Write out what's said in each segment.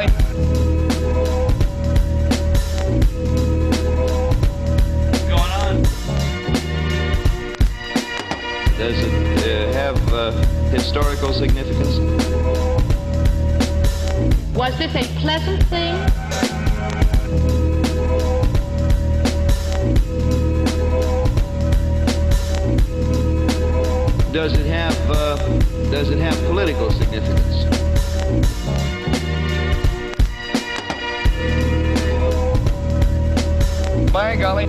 golly. What's going on? Does it have historical significance? Was this a pleasant thing? Does it have political significance? By golly.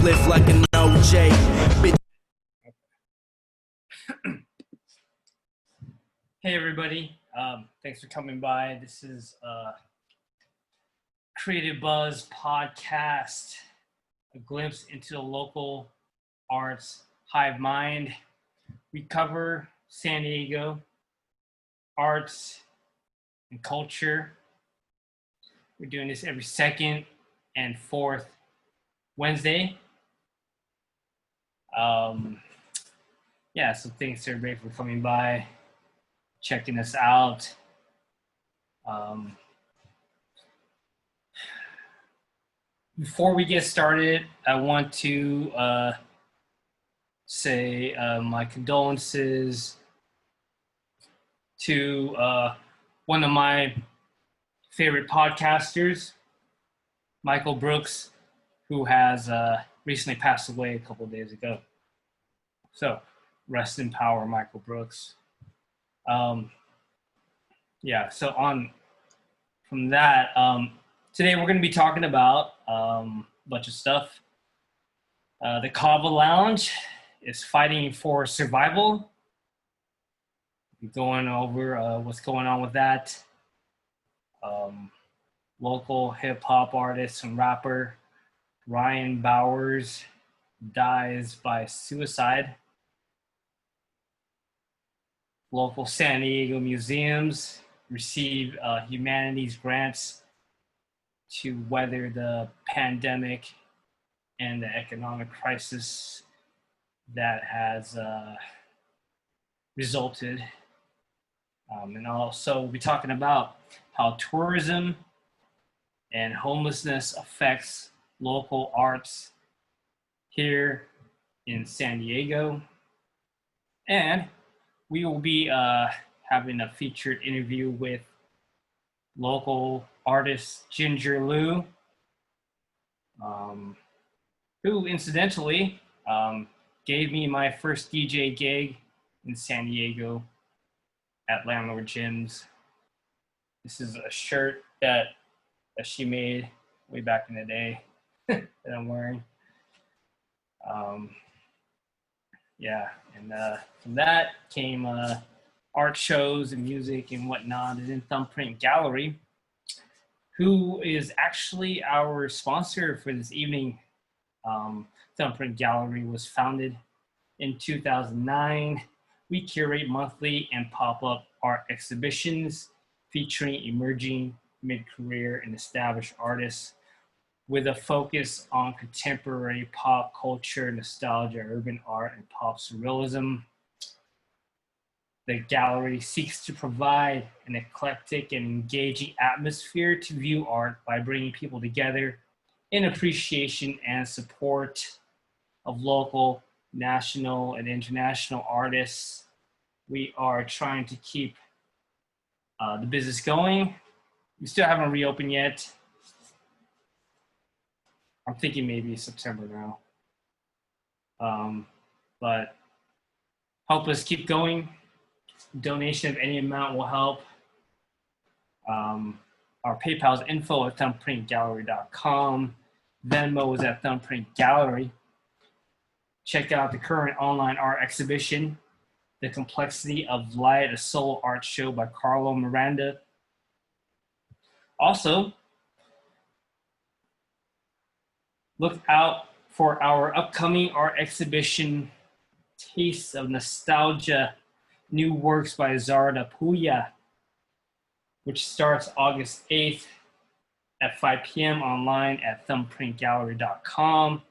uplift like an OJ. Bitch. Hey everybody, thanks for coming by. This is Creative Buzz Podcast, a glimpse into the local arts hive mind. We cover San Diego arts and culture. We're doing this every second and fourth Wednesday. So thanks to everybody for coming by, checking us out. Before we get started, I want to say my condolences to one of my favorite podcasters, Michael Brooks, who has recently passed away a couple of days ago. So rest in power, Michael Brooks. From that, today we're going to be talking about a bunch of stuff. The Kava Lounge is fighting for survival. We're going over what's going on with that. Local hip-hop artist and rapper Ryan Bowers dies by suicide. Local San Diego museums receive humanities grants to weather the pandemic and the economic crisis that has resulted. And also we'll be talking about how tourism and homelessness affects local arts here in San Diego. And we will be having a featured interview with local artist Ginger Lou, who incidentally gave me my first DJ gig in San Diego at Landlord Jim's. This is a shirt that she made way back in the day that I'm wearing. From that came art shows and music and whatnot. And then Thumbprint Gallery, who is actually our sponsor for this evening. Thumbprint Gallery was founded in 2009. We curate monthly and pop-up art exhibitions featuring emerging, mid-career, and established artists with a focus on contemporary pop culture, nostalgia, urban art, and pop surrealism. The gallery seeks to provide an eclectic and engaging atmosphere to view art by bringing people together in appreciation and support of local, national, and international artists. We are trying to keep the business going. We still haven't reopened yet. I'm thinking maybe September now. But help us keep going. Donation of any amount will help. Our PayPal is info@thumbprintgallery.com. Venmo is at Thumbprint Gallery. Check out the current online art exhibition, The Complexity of Light, a solo art show by Carlo Miranda. Also, look out for our upcoming art exhibition, Tastes of Nostalgia, New Works by Zarda Puya, which starts August 8th at 5 p.m. online at thumbprintgallery.com.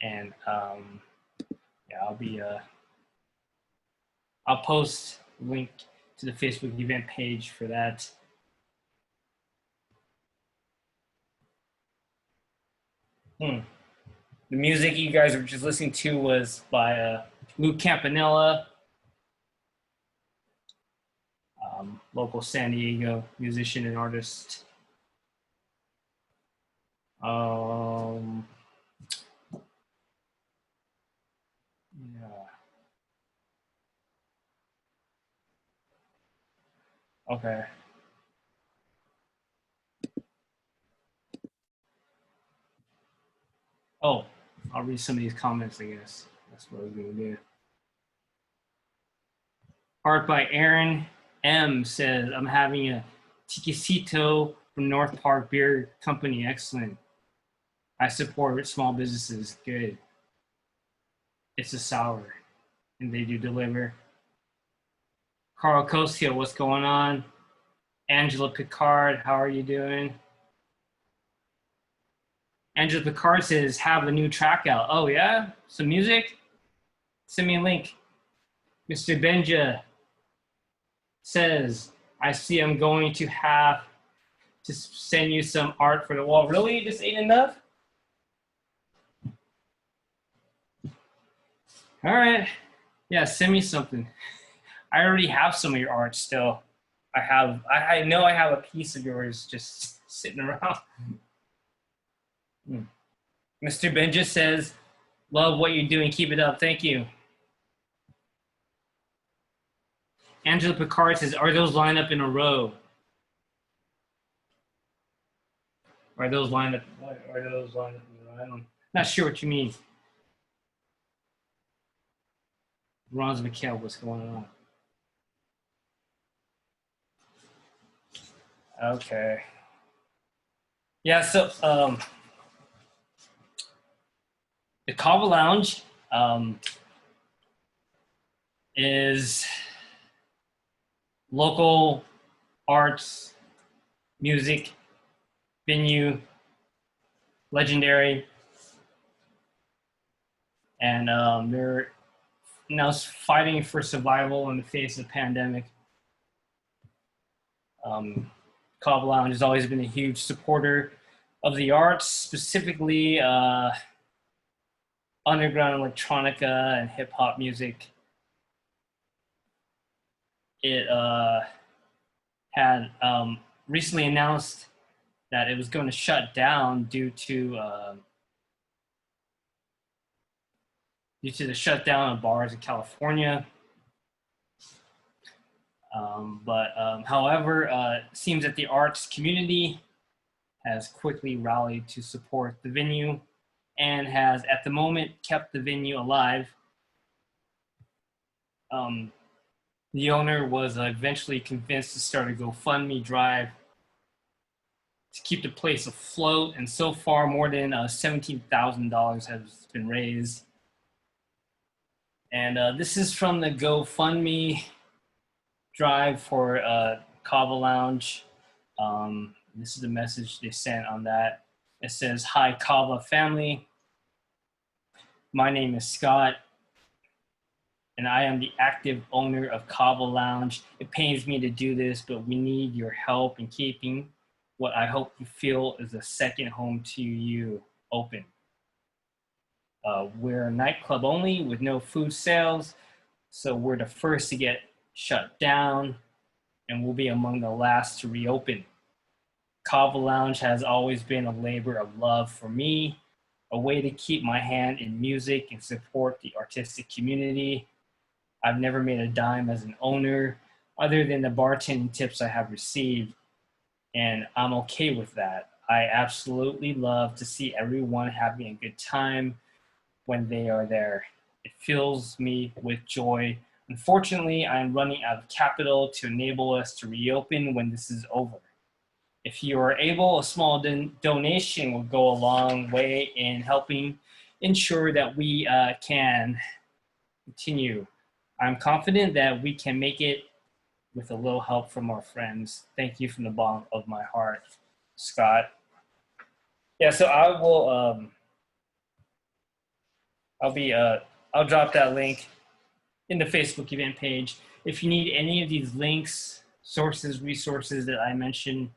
And I'll post a link to the Facebook event page for that. The music you guys were just listening to was by Luke Campanella, local San Diego musician and artist. Okay. Oh, I'll read some of these comments, I guess. That's what I was going to do. Art by Aaron M says, I'm having a tiquisito from North Park Beer Company. Excellent. I support small businesses. Good. It's a sour, and they do deliver. Carl Cosio, what's going on? Angela Picard, how are you doing? Angela Picard says, have a new track out. Oh, yeah? Some music? Send me a link. Mr. Benja says, I see I'm going to have to send you some art for the wall. Really? This ain't enough? All right. Yeah, send me something. I already have some of your art still. I know I have a piece of yours just sitting around. Mr. Benja says, love what you're doing. Keep it up. Thank you. Angela Picard says, are those lined up in a row? Are those lined up in a row? I'm not sure what you mean. Ron's McHale, what's going on? Okay. Yeah, so the Kava Lounge is local arts, music, venue, legendary, and they're now fighting for survival in the face of the pandemic. Kava Lounge has always been a huge supporter of the arts, specifically underground electronica and hip hop music. It had recently announced that it was going to shut down due to the shutdown of bars in California. However, it seems that the arts community has quickly rallied to support the venue and has, at the moment, kept the venue alive. The owner was eventually convinced to start a GoFundMe drive to keep the place afloat, and so far more than $17,000 has been raised. And this is from the GoFundMe drive for Kava Lounge. This is the message they sent on that. It says, hi, Kava family. My name is Scott, and I am the active owner of Kava Lounge. It pains me to do this, but we need your help in keeping what I hope you feel is a second home to you open. We're a nightclub only with no food sales, so we're the first to get shut down, and we'll be among the last to reopen. Kava Lounge has always been a labor of love for me, a way to keep my hand in music and support the artistic community. I've never made a dime as an owner, other than the bartending tips I have received, and I'm okay with that. I absolutely love to see everyone having a good time when they are there. It fills me with joy. Unfortunately, I'm running out of capital to enable us to reopen when this is over. If you are able, a small donation will go a long way in helping ensure that we can continue. I'm confident that we can make it with a little help from our friends. Thank you from the bottom of my heart, Scott. Yeah, so I will, I'll drop that link in the Facebook event page. If you need any of these links, sources, resources that I mentioned,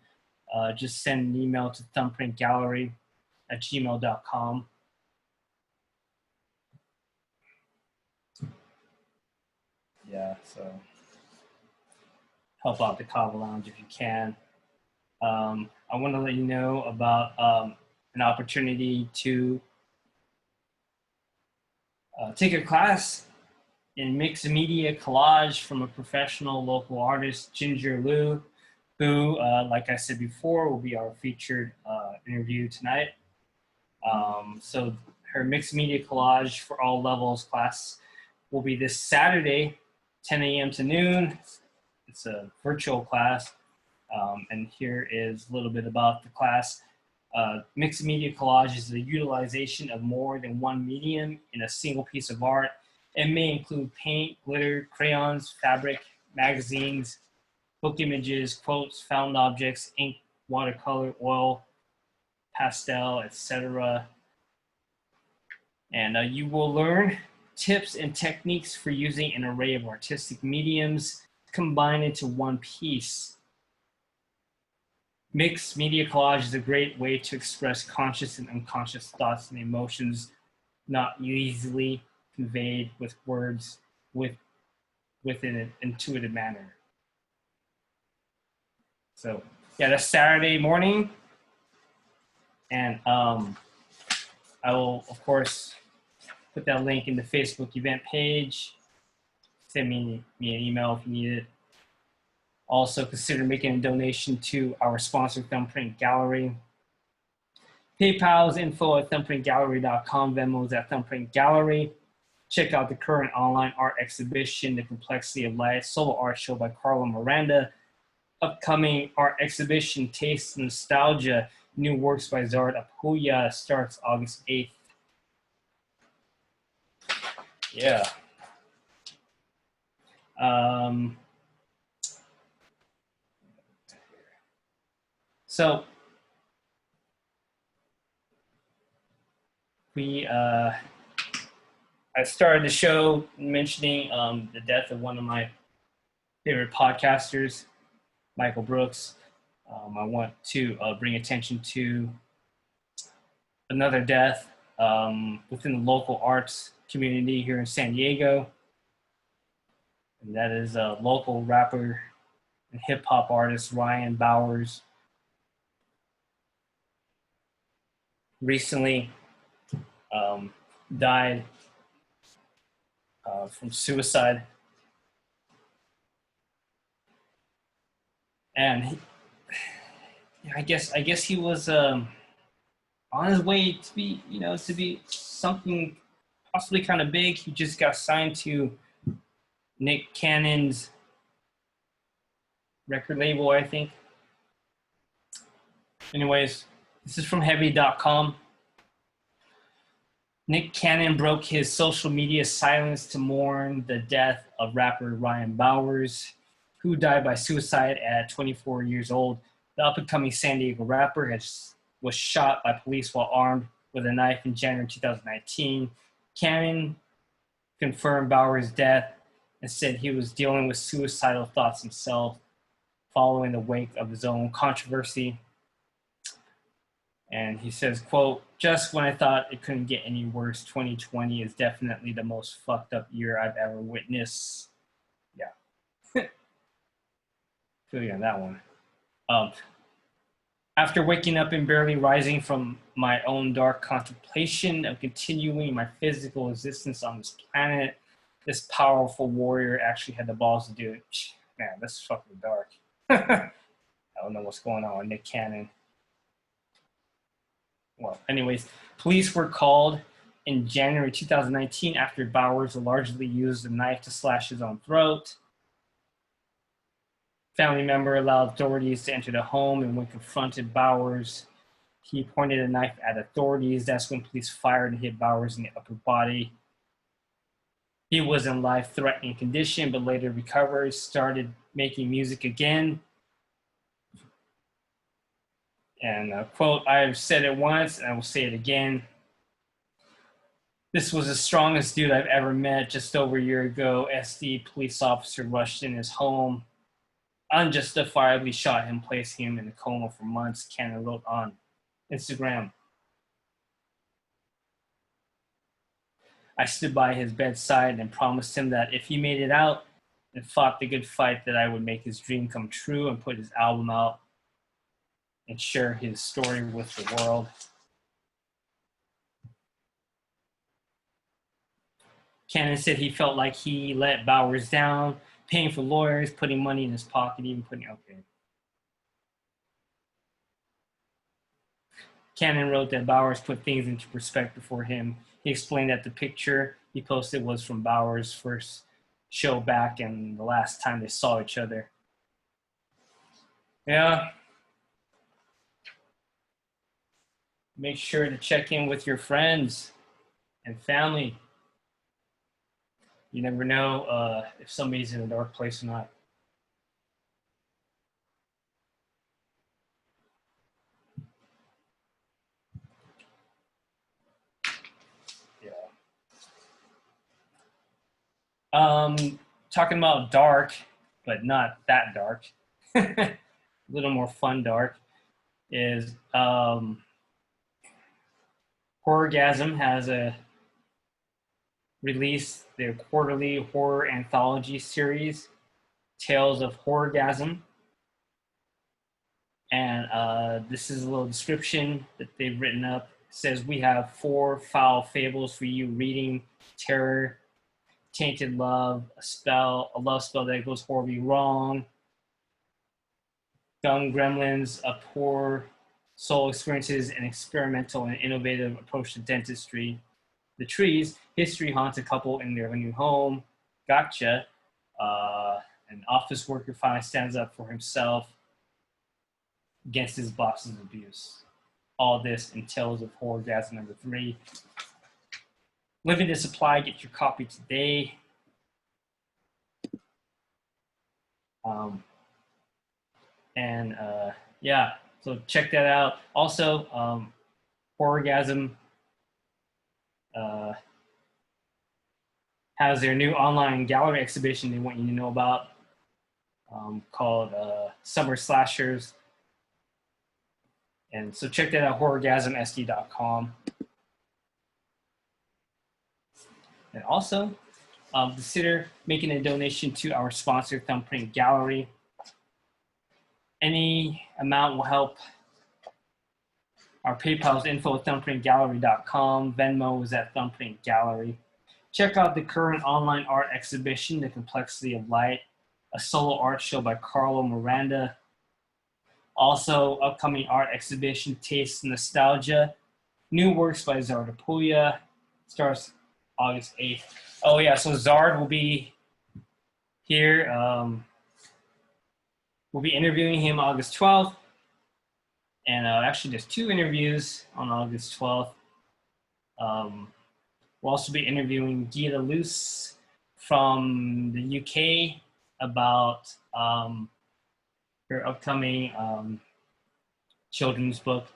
just send an email to thumbprintgallery@gmail.com. Yeah, so help out the Kava Lounge if you can. I want to let you know about an opportunity to take a class in mixed media collage from a professional local artist, Ginger Liu, who, like I said before, will be our featured interview tonight. So her mixed media collage for all levels class will be this Saturday, 10 a.m. to noon. It's a virtual class. And here is a little bit about the class. Mixed media collage is the utilization of more than one medium in a single piece of art. It may include paint, glitter, crayons, fabric, magazines, book images, quotes, found objects, ink, watercolor, oil, pastel, etc. And you will learn tips and techniques for using an array of artistic mediums combined into one piece. Mixed media collage is a great way to express conscious and unconscious thoughts and emotions not easily conveyed with words within an intuitive manner. So yeah, that's Saturday morning. And I will, of course, put that link in the Facebook event page. Send me an email if you need it. Also, consider making a donation to our sponsor, Thumbprint Gallery. PayPal is info@thumbprintgallery.com. Venmo is at Thumbprint Gallery. Check out the current online art exhibition, The Complexity of Life, solo art show by Carla Miranda. Upcoming art exhibition, Taste Nostalgia, New Works by Zard Apuya, starts August 8th. Yeah. So I started the show mentioning the death of one of my favorite podcasters, Michael Brooks. I want to bring attention to another death within the local arts community here in San Diego. And that is a local rapper and hip hop artist, Ryan Bowers. Recently died from suicide. And I guess he was on his way to be something possibly kind of big. He just got signed to Nick Cannon's record label, I think. Anyways, this is from heavy.com. Nick Cannon broke his social media silence to mourn the death of rapper Ryan Bowers, who died by suicide at 24 years old. The up-and-coming San Diego rapper was shot by police while armed with a knife in January 2019. Cannon confirmed Bowers' death and said he was dealing with suicidal thoughts himself following the wake of his own controversy. And he says, quote, "Just when I thought it couldn't get any worse, 2020 is definitely the most fucked up year I've ever witnessed." Yeah. Feel you on that one. After waking up and barely rising from my own dark contemplation of continuing my physical existence on this planet, this powerful warrior actually had the balls to do it. Man, that's fucking dark. I don't know what's going on with Nick Cannon. Well, anyways, police were called in January 2019 after Bowers allegedly used a knife to slash his own throat. Family member allowed authorities to enter the home, and when confronted Bowers, he pointed a knife at authorities. That's when police fired and hit Bowers in the upper body. He was in life-threatening condition, but later recovered, started making music again. And quote, "I've said it once and I will say it again. This was the strongest dude I've ever met. Just over a year ago, SD police officer rushed in his home, unjustifiably shot him, placing him in a coma for months," Cannon wrote on Instagram. "I stood by his bedside and promised him that if he made it out and fought the good fight, that I would make his dream come true and put his album out and share his story with the world." Cannon said he felt like he let Bowers down, paying for lawyers, putting money in his pocket, even okay. Cannon wrote that Bowers put things into perspective for him. He explained that the picture he posted was from Bauer's first show back and the last time they saw each other. Yeah. Make sure to check in with your friends and family. You never know if somebody's in a dark place or not. Yeah. Talking about dark, but not that dark. A little more fun dark is Horrorgasm has released their quarterly horror anthology series, Tales of Horrorgasm. And this is a little description that they've written up. It says, we have 4 foul fables for you: reading, terror, tainted love, a love spell that goes horribly wrong, dumb gremlins, a poor soul experiences an experimental and innovative approach to dentistry. The Trees, history haunts a couple in their new home. Gotcha, an office worker finally stands up for himself against his boss's abuse. All this in Tales of Horrorgasm number 3. Limited supply, get your copy today. Yeah, so check that out. Also, Horrorgasm has their new online gallery exhibition they want you to know about, called Summer Slashers. And so check that out, horrorgasmsd.com. And also, consider making a donation to our sponsor, Thumbprint Gallery. Any amount will help. Our PayPal is info@thumbprintgallery.com. Venmo is at Thumbprint Gallery. Check out the current online art exhibition, The Complexity of Light, a solo art show by Carlo Miranda. Also, upcoming art exhibition, Taste Nostalgia, new works by Zard Apulia, starts August 8th. Oh yeah, so Zard will be here. We'll be interviewing him August 12th. And actually, there's 2 interviews on August 12th. We'll also be interviewing Gita Luce from the UK about her upcoming children's book.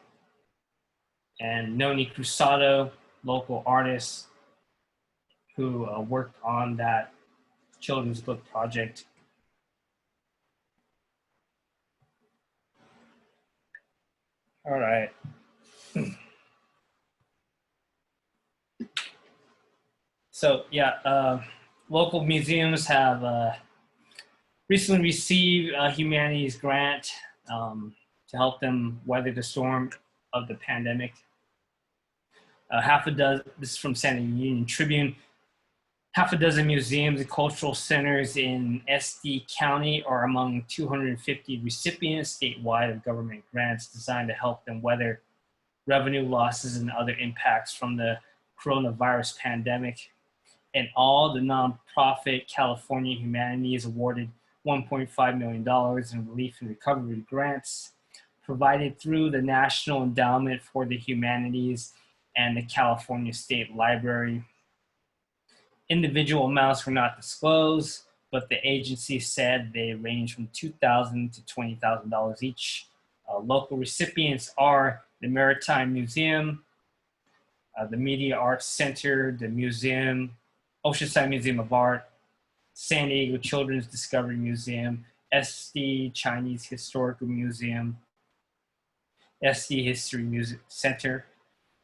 And Noni Cruzado, local artist who worked on that children's book project. All right. So yeah, local museums have recently received a humanities grant to help them weather the storm of the pandemic. Half a dozen, this is from San Diego Union Tribune, half a dozen museums and cultural centers in SD County are among 250 recipients statewide of government grants designed to help them weather revenue losses and other impacts from the coronavirus pandemic. In all, the nonprofit California Humanities awarded $1.5 million in relief and recovery grants provided through the National Endowment for the Humanities and the California State Library. Individual amounts were not disclosed, but the agency said they range from $2,000 to $20,000 each. Local recipients are the Maritime Museum, the Media Arts Center, the museum, Oceanside Museum of Art, San Diego Children's Discovery Museum, SD Chinese Historical Museum, SD History Music Center,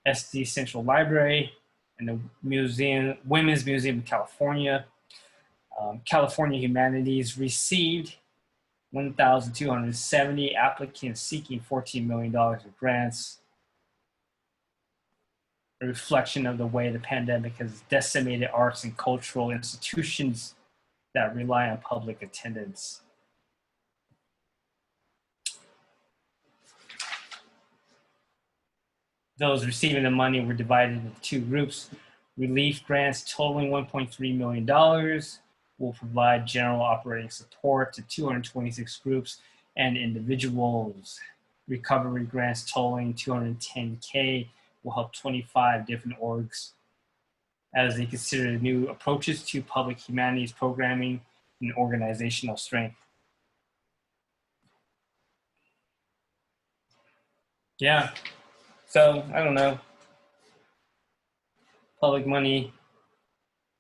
SD Central Library, and the Women's Museum of California. California Humanities received 1,270 applicants seeking $14 million of grants, a reflection of the way the pandemic has decimated arts and cultural institutions that rely on public attendance. Those receiving the money were divided into 2 groups. Relief grants totaling $1.3 million will provide general operating support to 226 groups and individuals. Recovery grants totaling $210K will help 25 different orgs as they consider new approaches to public humanities programming and organizational strength. Yeah, so I don't know. Public money,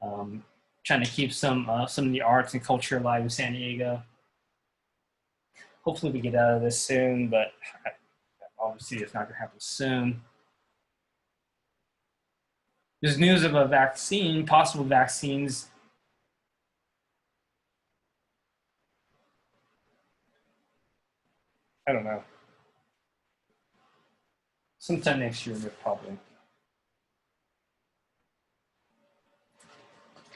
trying to keep some of the arts and culture alive in San Diego. Hopefully we get out of this soon, but obviously it's not going to happen soon. There's news of a vaccine, possible vaccines. I don't know. Sometime next year, probably.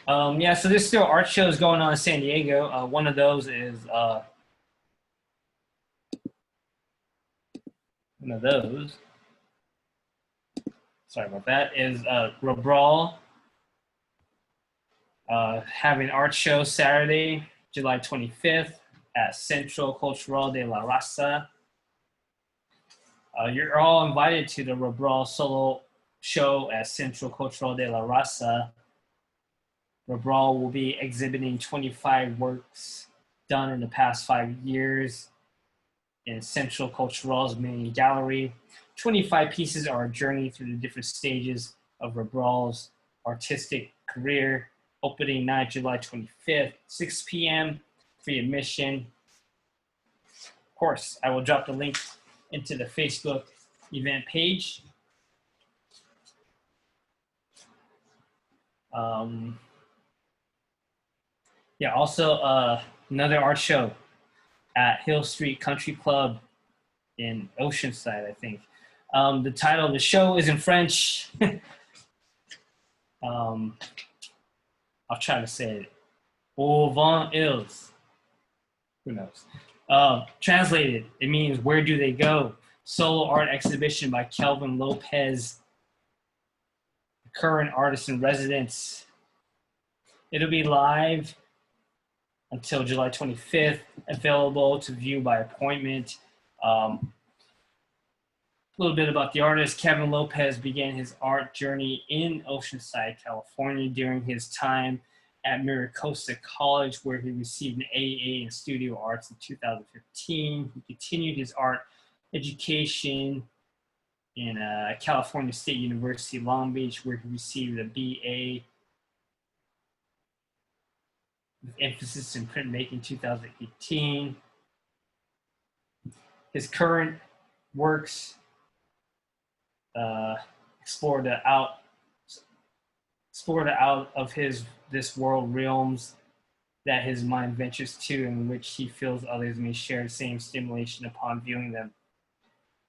Yeah, so there's still art shows going on in San Diego. One of those is sorry about that, is Rabrawl having an art show Saturday, July 25th at Centro Cultural de la Raza. You're all invited to the Rabrawl solo show at Centro Cultural de la Raza. Rabrawl will be exhibiting 25 works done in the past 5 years in Central Cultural's main gallery. 25 pieces are a journey through the different stages of Rabraw's artistic career. Opening night, July 25th, 6 p.m., free admission. Of course, I will drop the link into the Facebook event page. Yeah, also another art show at Hill Street Country Club in Oceanside, I think. The title of the show is in French. I'll try to say it. Au vent ils. Who knows? Translated, it means where do they go? Solo art exhibition by Kelvin Lopez, current artist in residence. It'll be live until July 25th, available to view by appointment. A little bit about the artist. Kevin Lopez began his art journey in Oceanside, California during his time at Miracosta College, where he received an AA in studio arts in 2015. He continued his art education in California State University, Long Beach, where he received a BA with emphasis in printmaking 2018. His current works explore the out of this world realms that his mind ventures to, in which he feels others may share the same stimulation upon viewing them.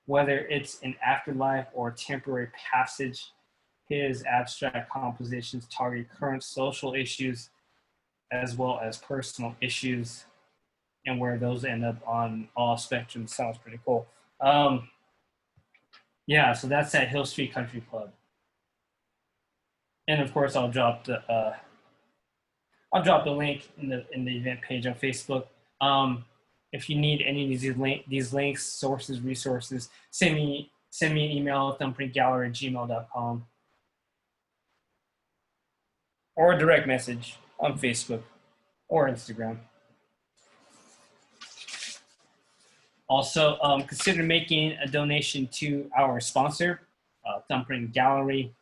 Whether it's an afterlife or a temporary passage, his abstract compositions target current social issues as well as personal issues, and where those end up on all spectrums. Sounds pretty cool. Yeah, so that's at Hill Street Country Club. And of course, I'll drop the link in the event page on Facebook. If you need any of these links, sources, resources, send me an email, thumbprintgallery@gmail.com, or a direct message on Facebook or Instagram. Also, consider making a donation to our sponsor, Thumbprint Gallery.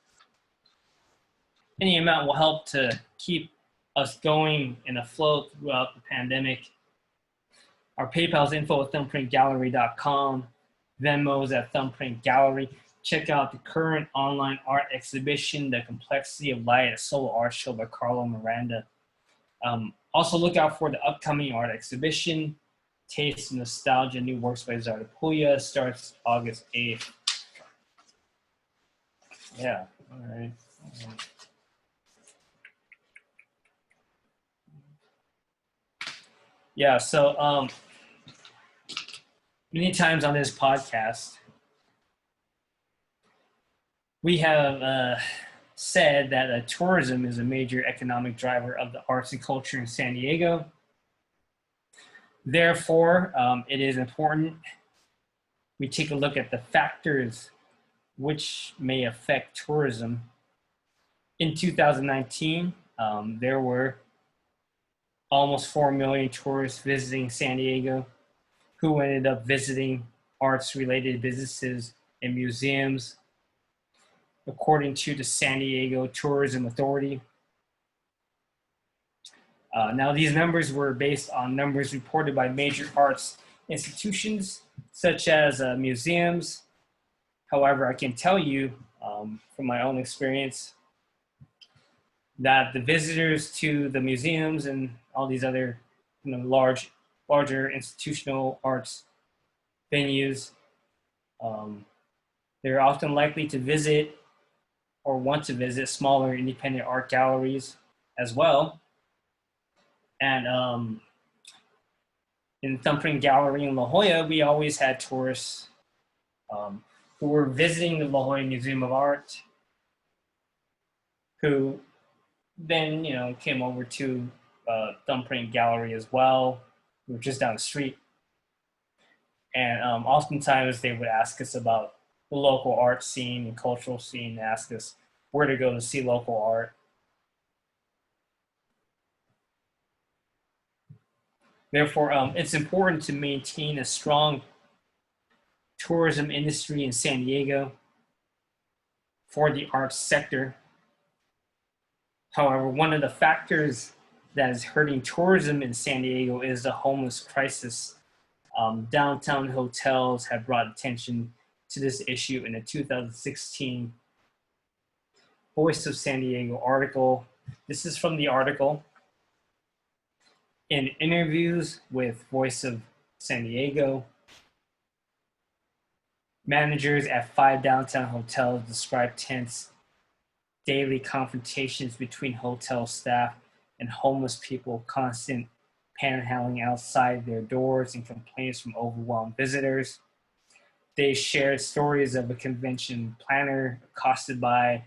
Any amount will help to keep us going and afloat throughout the pandemic. Our PayPal's info at thumbprintgallery.com. Venmo's at Thumbprint Gallery. Check out the current online art exhibition, The Complexity of Light, a solo art show by Carlo Miranda. Also look out for the upcoming art exhibition, Taste of Nostalgia, New Works by Zardapuya, starts August 8th. Yeah, all right. Yeah, so many times on this podcast, we have said that tourism is a major economic driver of the arts and culture in San Diego. Therefore, it is important we take a look at the factors which may affect tourism. In 2019, there were almost 4 million tourists visiting San Diego who ended up visiting arts-related businesses and museums, according to the San Diego Tourism Authority. Now, these numbers were based on numbers reported by major arts institutions, such as museums. However, I can tell you from my own experience that the visitors to the museums and all these other larger institutional arts venues, they're often likely to visit or want to visit smaller independent art galleries as well. And in Thumbprint Gallery in La Jolla, we always had tourists who were visiting the La Jolla Museum of Art, who then, came over to Thumbprint Gallery as well, we were just down the street. And oftentimes they would ask us about the local art scene and cultural scene, ask us where to go to see local art. Therefore, it's important to maintain a strong tourism industry in San Diego for the arts sector. However, one of the factors that is hurting tourism in San Diego is the homeless crisis. Downtown hotels have brought attention to this issue in a 2016 Voice of San Diego article. This is from the article. In interviews with Voice of San Diego, managers at 5 downtown hotels describe tense daily confrontations between hotel staff and homeless people, constant panhandling outside their doors, and complaints from overwhelmed visitors. They shared stories of a convention planner accosted by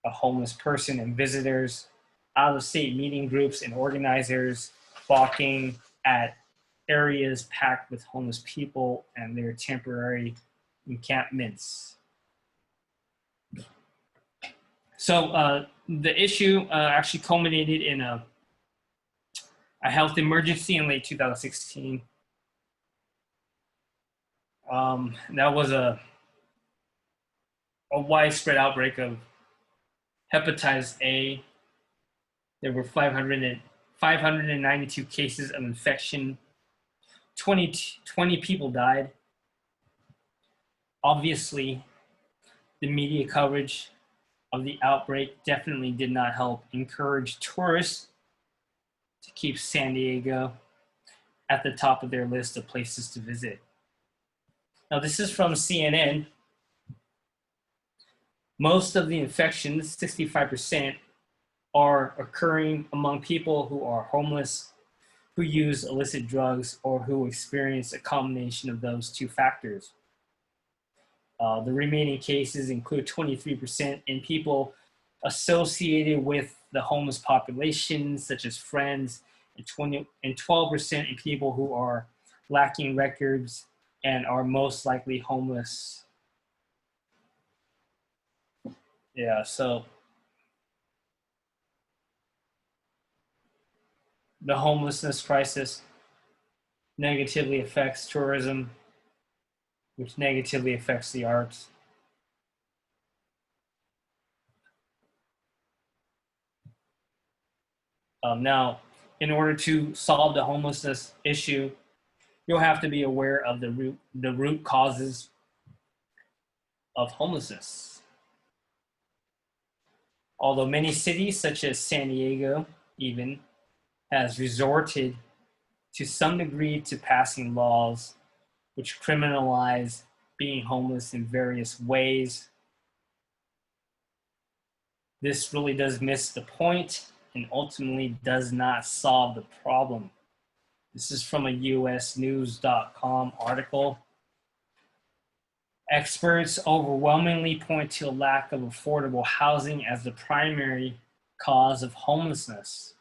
a homeless person and visitors, out-of-state meeting groups and organizers balking at areas packed with homeless people and their temporary encampments. So the issue actually culminated in a health emergency in late 2016. That was a widespread outbreak of hepatitis A. There were 592 cases of infection. 20 people died. Obviously, the media coverage of the outbreak definitely did not help encourage tourists to keep San Diego at the top of their list of places to visit. Now, this is from CNN. Most of the infections, 65%, are occurring among people who are homeless, who use illicit drugs, or who experience a combination of those two factors. The remaining cases include 23% in people associated with the homeless population, such as friends, and 12% in people who are lacking records and are most likely homeless. Yeah, so the homelessness crisis negatively affects tourism, which negatively affects the arts. Now, in order to solve the homelessness issue, you'll have to be aware of the root causes of homelessness. Although many cities, such as San Diego, even, has resorted to some degree to passing laws which criminalize being homeless in various ways, this really does miss the point and ultimately does not solve the problem. This is from a usnews.com article. Experts overwhelmingly point to a lack of affordable housing as the primary cause of homelessness.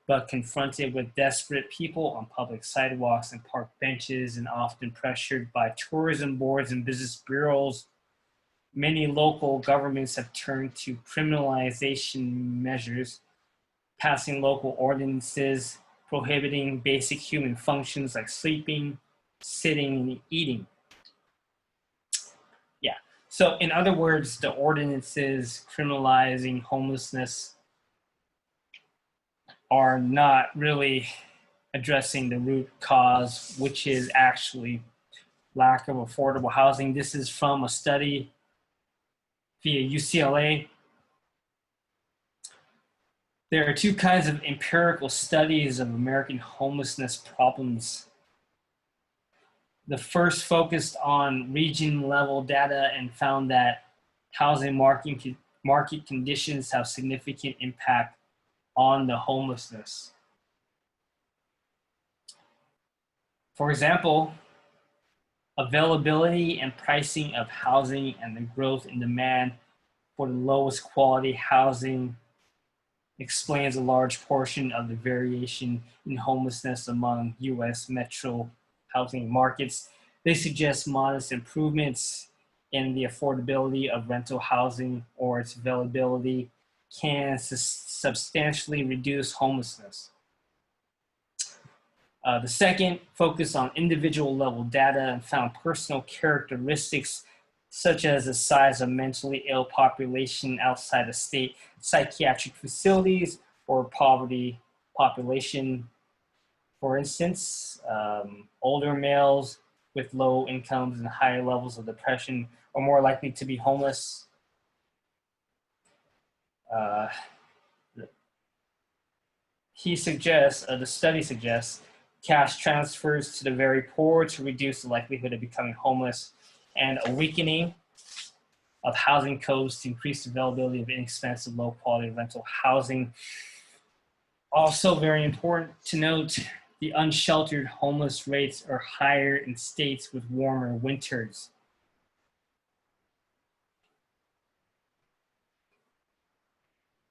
But confronted with desperate people on public sidewalks and park benches, and often pressured by tourism boards and business bureaus, many local governments have turned to criminalization measures, passing local ordinances prohibiting basic human functions like sleeping, sitting, and eating. Yeah. So, in other words, the ordinances criminalizing homelessness are not really addressing the root cause, which is actually lack of affordable housing. This is from a study via UCLA. There are two kinds of empirical studies of American homelessness problems. The first focused on region level data and found that housing market conditions have significant impact on the homelessness. For example, availability and pricing of housing and the growth in demand for the lowest quality housing explains a large portion of the variation in homelessness among US metro housing markets. They suggest modest improvements in the affordability of rental housing or its availability can substantially reduce homelessness. The second focused on individual level data and found personal characteristics such as the size of mentally ill population outside of state psychiatric facilities or poverty population. For instance, older males with low incomes and higher levels of depression are more likely to be homeless. The study suggests cash transfers to the very poor to reduce the likelihood of becoming homeless, and a weakening of housing codes to increase the availability of inexpensive, low-quality rental housing. Also very important to note, the unsheltered homeless rates are higher in states with warmer winters.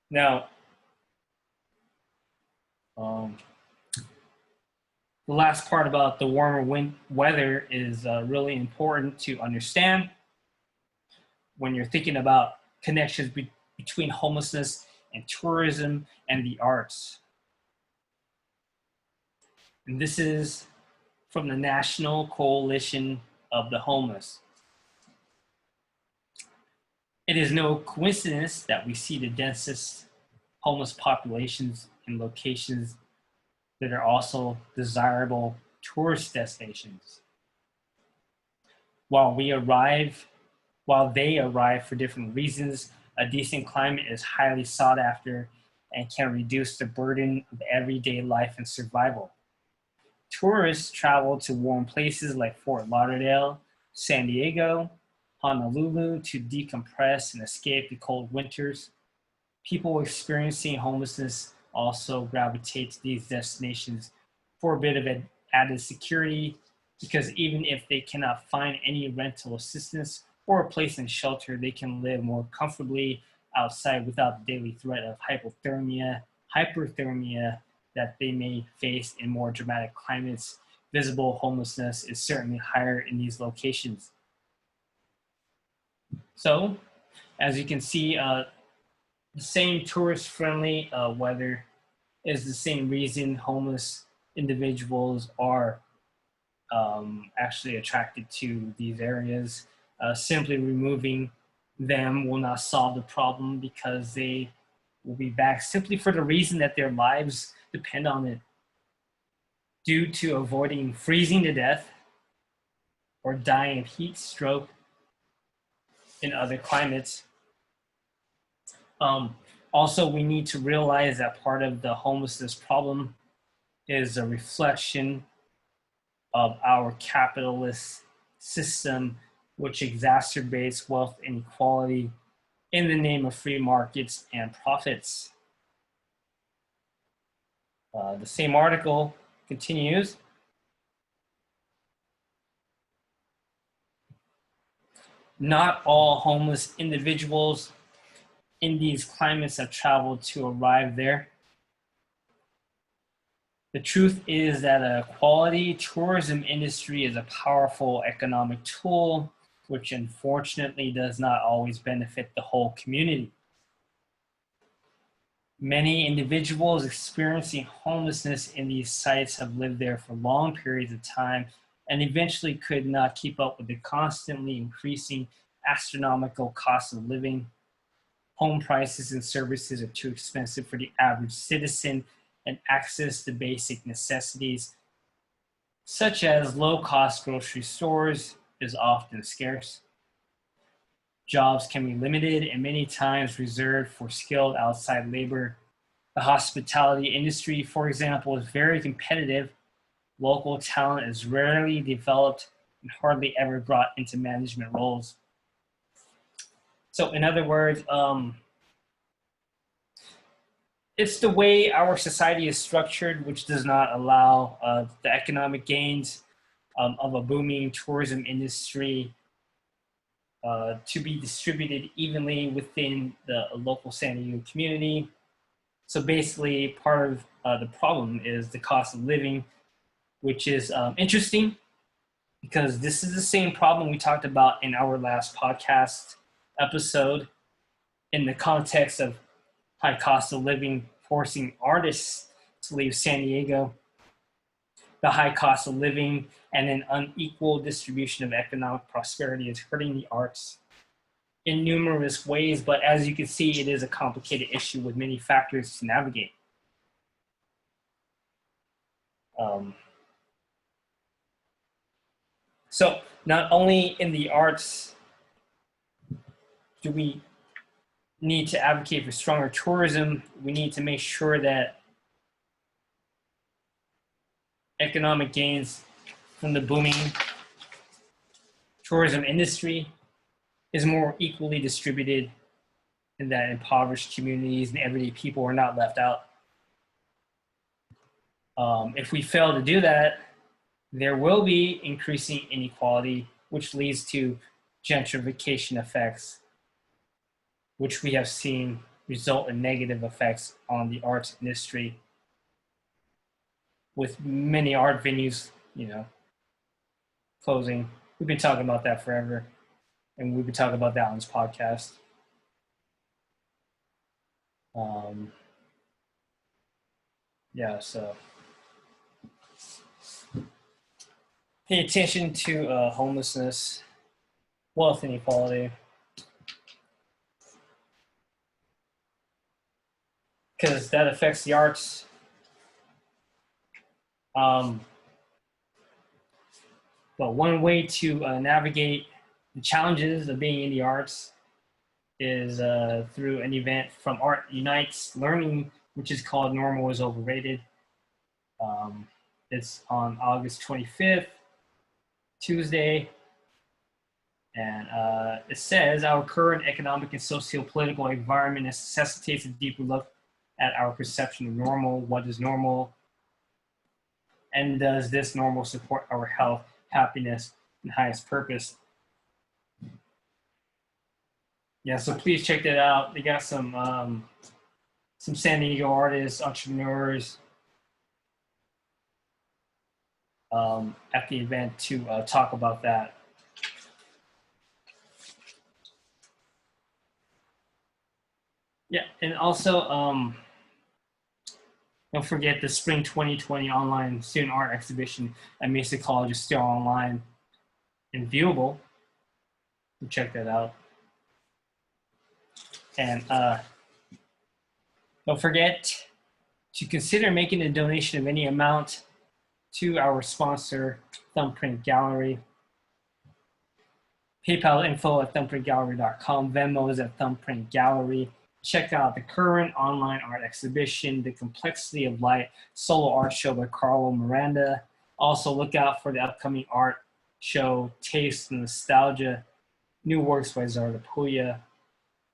Now, the last part about the warmer weather is really important to understand when you're thinking about connections between homelessness and tourism and the arts. And this is from the National Coalition of the Homeless. It is no coincidence that we see the densest homeless populations in locations that are also desirable tourist destinations. While they arrive for different reasons, a decent climate is highly sought after and can reduce the burden of everyday life and survival. Tourists travel to warm places like Fort Lauderdale, San Diego, Honolulu to decompress and escape the cold winters. People experiencing homelessness also gravitate to these destinations for a bit of added security, because even if they cannot find any rental assistance or a place in shelter, they can live more comfortably outside without the daily threat of hyperthermia that they may face in more dramatic climates. Visible homelessness is certainly higher in these locations. So, as you can see, the same tourist-friendly weather is the same reason homeless individuals are actually attracted to these areas. Simply removing them will not solve the problem, because they will be back simply for the reason that their lives depend on it. Due to avoiding freezing to death or dying of heat stroke in other climates. Also, we need to realize that part of the homelessness problem is a reflection of our capitalist system, which exacerbates wealth inequality in the name of free markets and profits. The same article continues. Not all homeless individuals in these climates have traveled to arrive there. The truth is that a quality tourism industry is a powerful economic tool, which unfortunately does not always benefit the whole community. Many individuals experiencing homelessness in these sites have lived there for long periods of time and eventually could not keep up with the constantly increasing astronomical cost of living. Home prices and services are too expensive for the average citizen, and access to basic necessities, such as low-cost grocery stores, is often scarce. Jobs can be limited and many times reserved for skilled outside labor. The hospitality industry, for example, is very competitive. Local talent is rarely developed and hardly ever brought into management roles. So in other words, it's the way our society is structured, which does not allow the economic gains of a booming tourism industry to be distributed evenly within the local San Diego community. So basically, part of the problem is the cost of living, which is interesting because this is the same problem we talked about in our last podcast episode in the context of high cost of living forcing artists to leave San Diego. The high cost of living and an unequal distribution of economic prosperity is hurting the arts in numerous ways, but as you can see, it is a complicated issue with many factors to navigate. So not only in the arts do we need to advocate for stronger tourism, we need to make sure that economic gains from the booming tourism industry is more equally distributed and that impoverished communities and everyday people are not left out. If we fail to do that, there will be increasing inequality, which leads to gentrification effects, which we have seen result in negative effects on the arts industry, with many art venues, closing. We've been talking about that forever, and we've been talking about that on this podcast. So pay attention to homelessness, wealth inequality, because that affects the arts. But one way to navigate the challenges of being in the arts is through an event from Art Unites Learning, which is called Normal is Overrated. It's on August 25th, Tuesday. And it says, our current economic and socio-political environment necessitates a deeper look at our perception of normal. What is normal? And does this normal support our health, happiness, and highest purpose? Yeah, so please check that out. They got some San Diego artists, entrepreneurs at the event to talk about that. Yeah, and also don't forget the Spring 2020 online student art exhibition at Mesa College is still online and viewable. So check that out. And don't forget to consider making a donation of any amount to our sponsor, Thumbprint Gallery. PayPal info at thumbprintgallery.com. Venmo is at Thumbprint Gallery. Check out the current online art exhibition, The Complexity of Light, solo art show by Carlo Miranda. Also look out for the upcoming art show, Taste and Nostalgia, New Works by Zara Puya,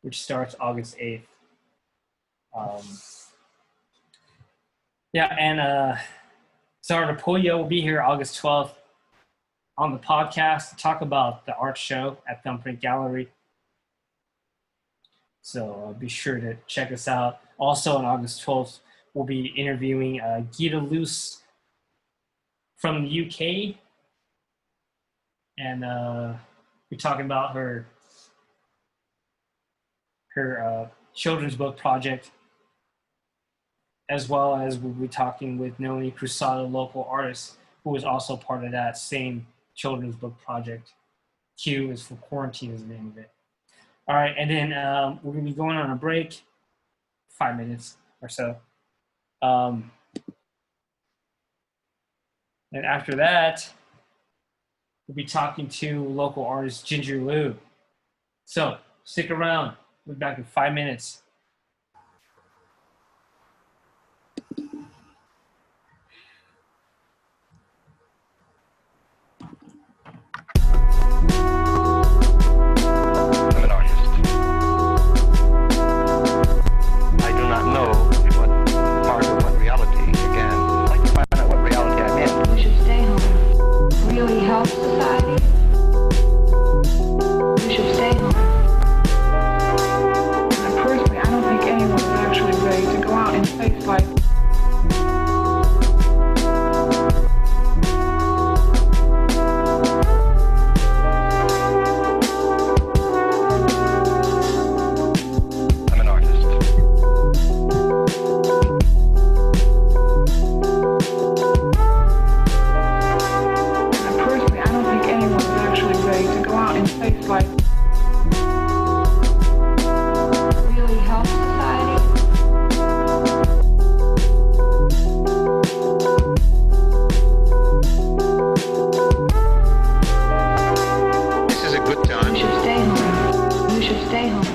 which starts August 8th. And Zara Puya will be here August 12th on the podcast to talk about the art show at Thumbprint Gallery. So be sure to check us out. Also on August 12th, we'll be interviewing Gita Luce from the UK. And we're talking about her children's book project, as well as we'll be talking with Noni Cruzado, local artist, who is also part of that same children's book project. Q is for quarantine is the name of it. All right, and then we're gonna be going on a break, 5 minutes or so. And after that, we'll be talking to local artist Ginger Lou. So stick around. We'll be back in 5 minutes. I'm an artist. I do not know what part of what reality, again. I'd like to find out what reality I'm in. We should stay home. Really help society. We should stay home. And personally, I don't think anyone's actually ready to go out and face life. I'm an artist. And personally, I don't think anyone's actually ready to go out and face life. Really help society. This is a good time. We should stay home. We should stay home.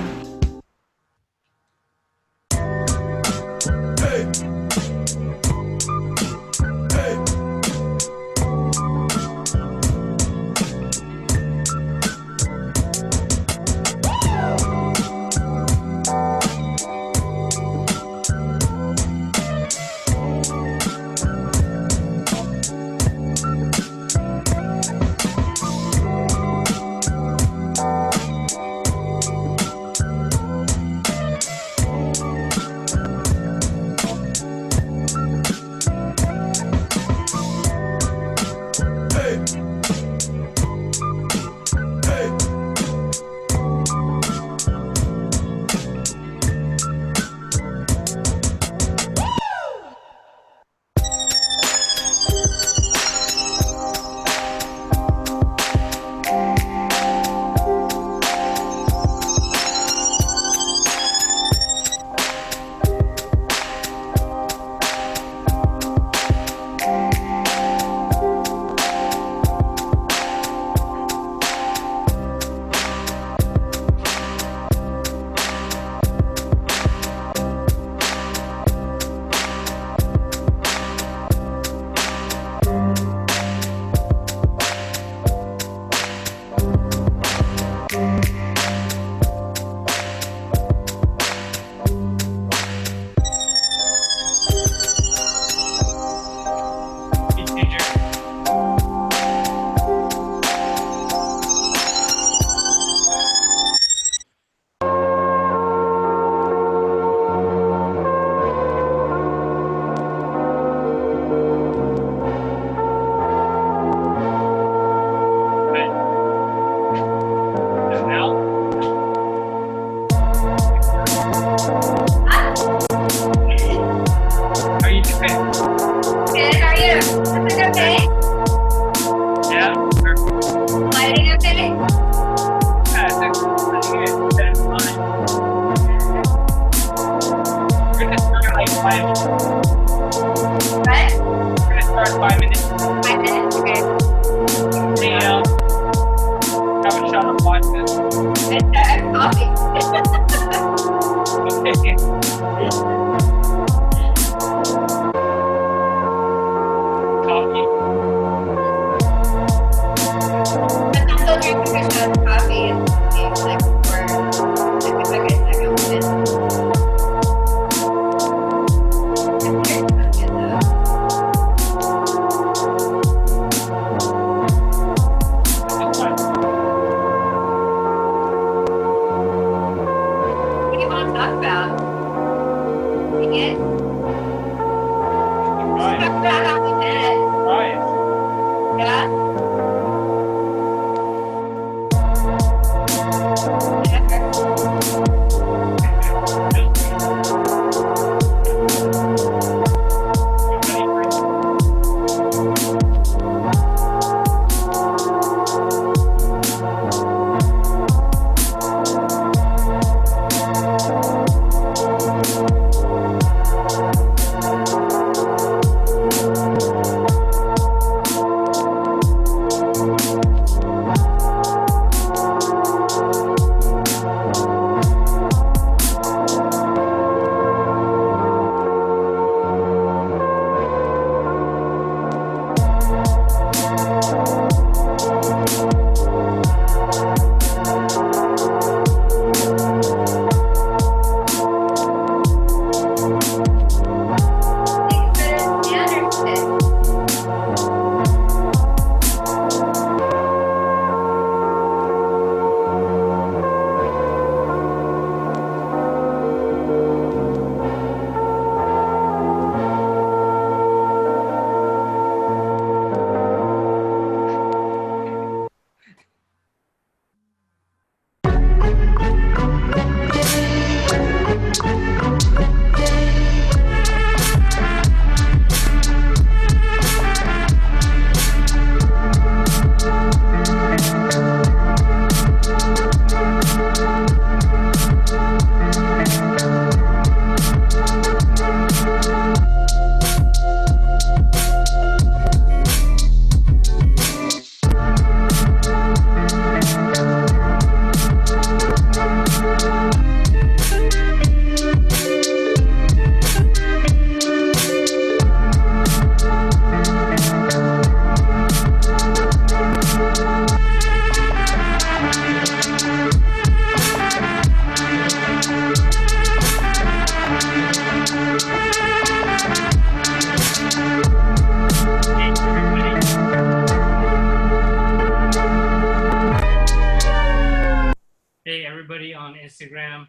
Instagram.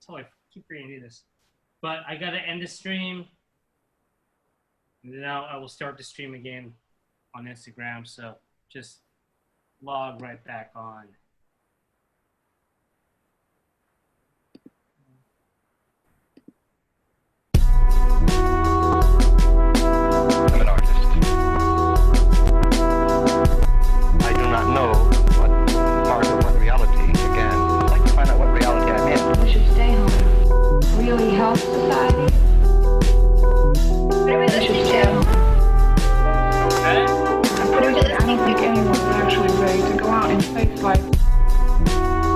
So I keep forgetting to do this. But I gotta end the stream. And then I will start the stream again on Instagram. So just log right back on. I'm an artist. I do not know what part of what reality, again. I'd like to find out what reality I'm in. You should stay home. Really help society. What are we You should listening stay to? home. Okay? Personally, I don't think anyone's actually ready to go out and face life.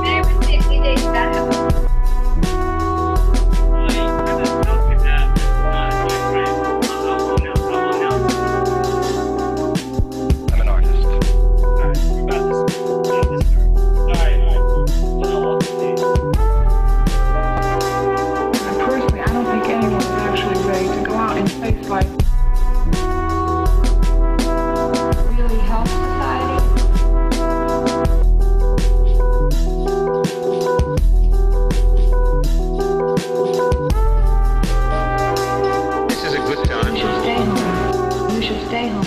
I would say DJ Shadow. I'm an artist. Personally, I don't think anyone's actually ready to go out and face life. Really help society. This is a good time. You should stay home. You should stay home.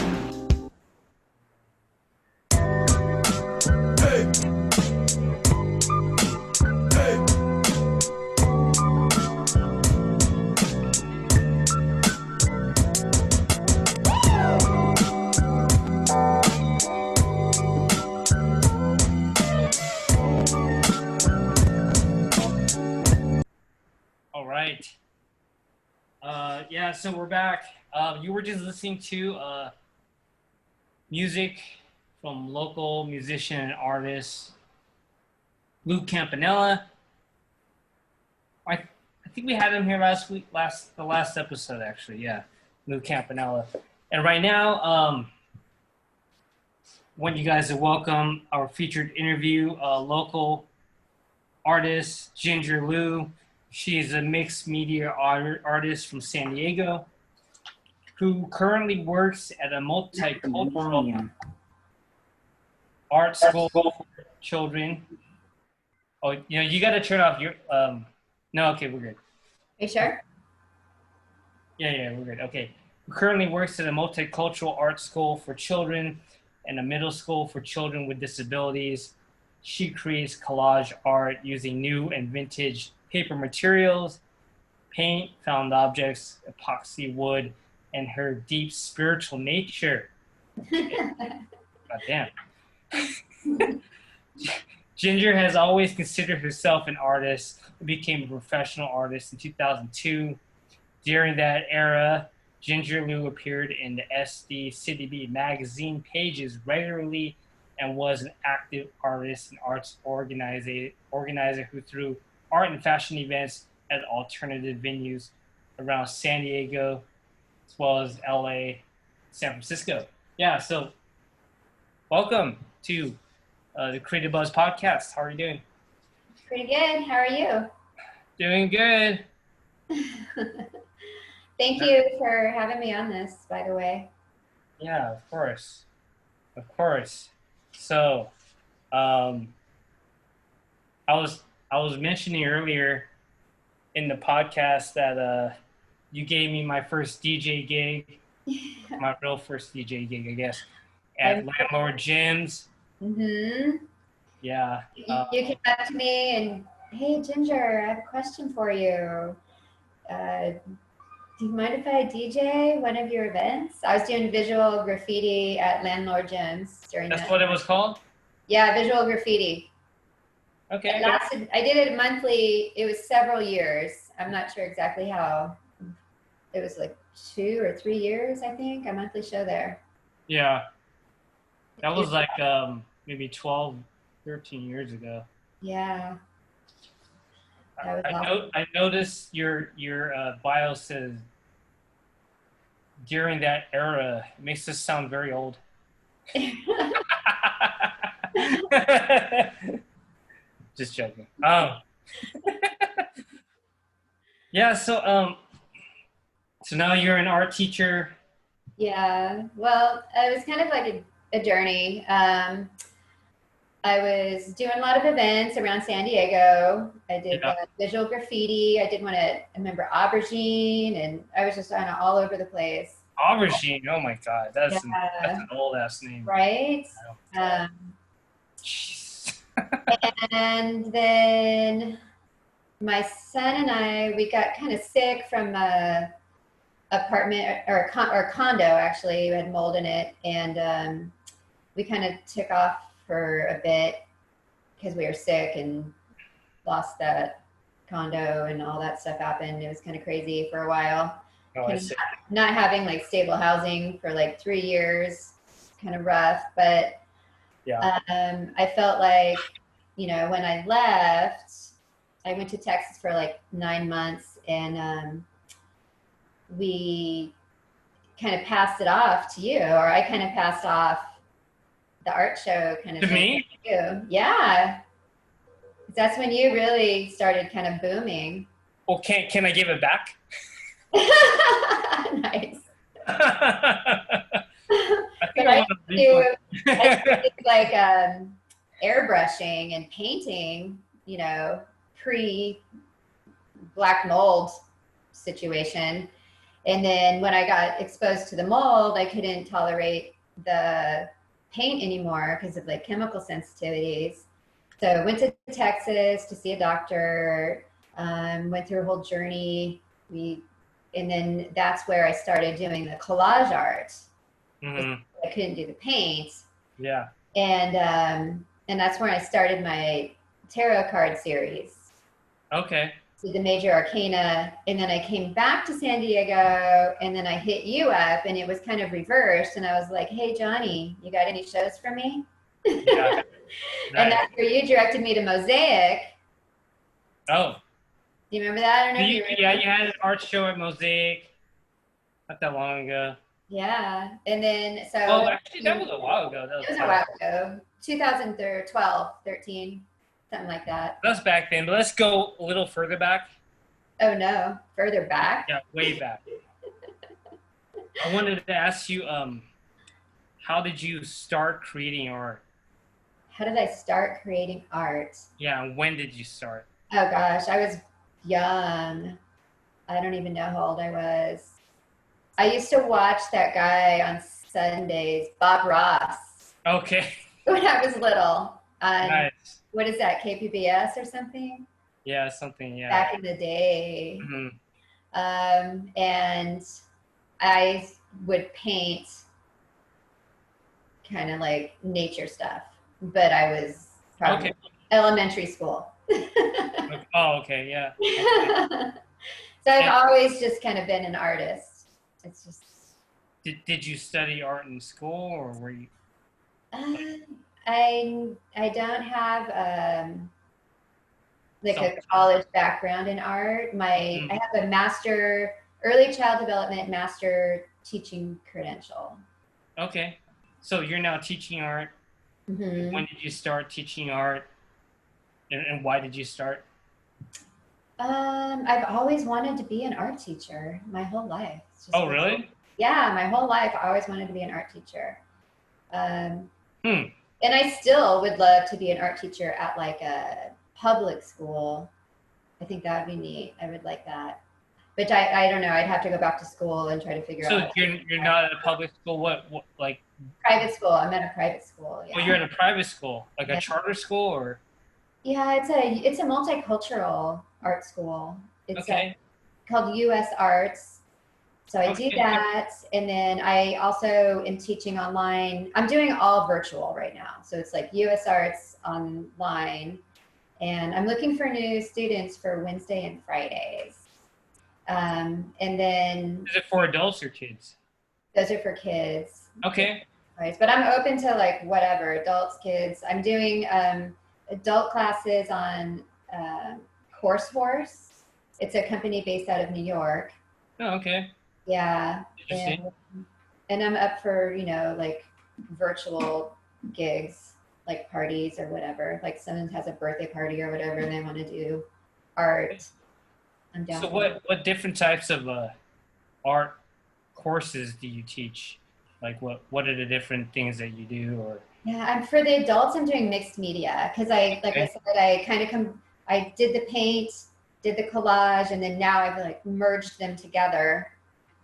All right. Yeah, so we're back. You were just listening to music from local musician and artist Lou Campanella. I think we had him here the last episode actually. Yeah, Lou Campanella. And right now, when you guys are welcome, our featured interview, local artist Ginger Lou. She's a mixed media artist from San Diego who currently works at a multicultural art school for children. Oh, you got to turn off your. No, okay, we're good. Are you sure? Yeah, we're good. Okay. Who currently works at a multicultural art school for children and a middle school for children with disabilities. She creates collage art using new and vintage paper materials, paint, found objects, epoxy wood, and her deep spiritual nature. God damn. Ginger has always considered herself an artist and became a professional artist in 2002. During that era, Ginger Lou appeared in the SD City Beat magazine pages regularly and was an active artist and arts organizer who threw art and fashion events at alternative venues around San Diego, as well as LA, San Francisco. Yeah, so welcome to the Creative Buzz podcast. How are you doing? Pretty good. How are you? Doing good. Thank you for having me on this, by the way. Yeah, of course. Of course. So, I was mentioning earlier in the podcast that you gave me my first DJ gig, my real first DJ gig, I guess, at Landlord Jim's. Mm-hmm. Yeah. You came up to me and, hey, Ginger, I have a question for you. Do you mind if I DJ one of your events? I was doing visual graffiti at Landlord Jim's during That's that. what it was called? Yeah, visual graffiti. Okay. I did it monthly. It was several years. I'm not sure exactly how. It was like 2 or 3 years, I think, a monthly show there. Yeah. That was like maybe 12, 13 years ago. Yeah. That was awesome. I noticed your bio says during that era. It makes us sound very old. Just joking. Yeah. So now you're an art teacher. Yeah. Well, it was kind of like a journey. I was doing a lot of events around San Diego. I did Yeah. visual graffiti. I did one at, I remember, Aubergine, and I was just kind of all over the place. Aubergine. Oh my God, that's Yeah, an old ass name. right? Oh, God. Um, Jeez. and then my son and I, we got kind of sick from a apartment or condo, actually. We had mold in it, and we kind of took off for a bit because we were sick and lost that condo and all that stuff happened. It was kind of crazy for a while. Oh, I Kind of see. not having like stable housing for like 3 years, kind of rough. But Yeah. I felt like, when I left, I went to Texas for like 9 months, and we kind of passed it off to you, or I kind of passed off the art show kind of To thing me? to you. Yeah. That's when you really started kind of booming. Well, can I give it back? Nice. I think But I I want to did like airbrushing and painting, pre black mold situation. And then when I got exposed to the mold, I couldn't tolerate the paint anymore because of like chemical sensitivities. So I went to Texas to see a doctor, went through a whole journey. And then that's where I started doing the collage art. Mhm. I couldn't do the paint. Yeah. And that's where I started my tarot card series. Okay. So the major arcana, and then I came back to San Diego, and then I hit you up, and it was kind of reversed. And I was like, "Hey, Johnny, you got any shows for me?" Yeah. And Nice. that's where you directed me to Mosaic. Oh. Do you remember that? I don't know if you Yeah, remember. you had an art show at Mosaic not that long ago. Yeah, and then so Well, actually, that was a while ago. it was a while ago, 2012, 13, something like that. That's back then, but let's go a little further back. Oh no, further back. Yeah, way back. I wanted to ask you, how did you start creating art? How did I start creating art? Yeah, and when did you start? Oh gosh, I was young. I don't even know how old I was. I used to watch that guy on Sundays, Bob Ross, Okay. when I was little. On Nice. what is that, KPBS or something? Yeah, something. Yeah. Back in the day. Mhm. And I would paint kind of like nature stuff, but I was probably Okay. elementary school. Oh, okay. Yeah. Okay. So I've always just kind of been an artist. It's just. Did you study art in school, or were you? I don't have like a college background in art. I have a master early child development master teaching credential. Okay. So you're now teaching art. Mm-hmm. When did you start teaching art, and why did you start? I've always wanted to be an art teacher my whole life. It's just Really? Yeah, my whole life I always wanted to be an art teacher. And I still would love to be an art teacher at like a public school. I think that would be neat. I would like that. But I don't know. I'd have to go back to school and try to figure out. So you're not at a public school. What like? Private school. I'm at a private school. Yeah. Well, you're at a private school, like a Yeah. charter school, or? Yeah, it's a multicultural art school. It's Okay. called US Arts. So I do Okay. that, and then I also am teaching online. I'm doing all virtual right now. So it's like US Arts online, and I'm looking for new students for Wednesday and Fridays. And then Is it for adults or kids? those are for kids. Okay. Right. But I'm open to like whatever, adults, kids. I'm doing adult classes on Horse Horse. It's a company based out of New York. Oh, okay. Yeah. Interesting. And I'm up for, like virtual gigs, like parties or whatever. Like someone has a birthday party or whatever, and they want to do art. I'm down. So for that. what different types of art courses do you teach? Like what are the different things that you do? Or Yeah, I'm for the adults. I'm doing mixed media because like I Okay. said, I kind of I did the paint, did the collage, and then now I've like merged them together.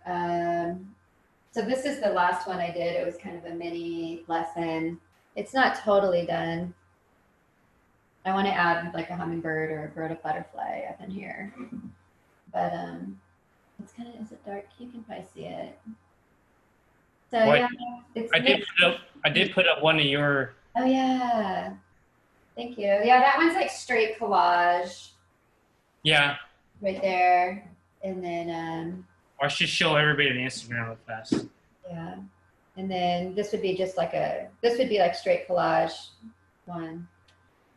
So this is the last one I did. It was kind of a mini lesson. It's not totally done. I want to add like a hummingbird or a bird of butterfly up in here, but it's kind of, is it dark? You can probably see it. So What- yeah, it's I did mixed. I did put up one of your. Oh yeah, thank you. Yeah, that one's like straight collage Yeah, right there, and then I should show everybody on Instagram real fast. yeah, and then this would be just like this would be like straight collage one.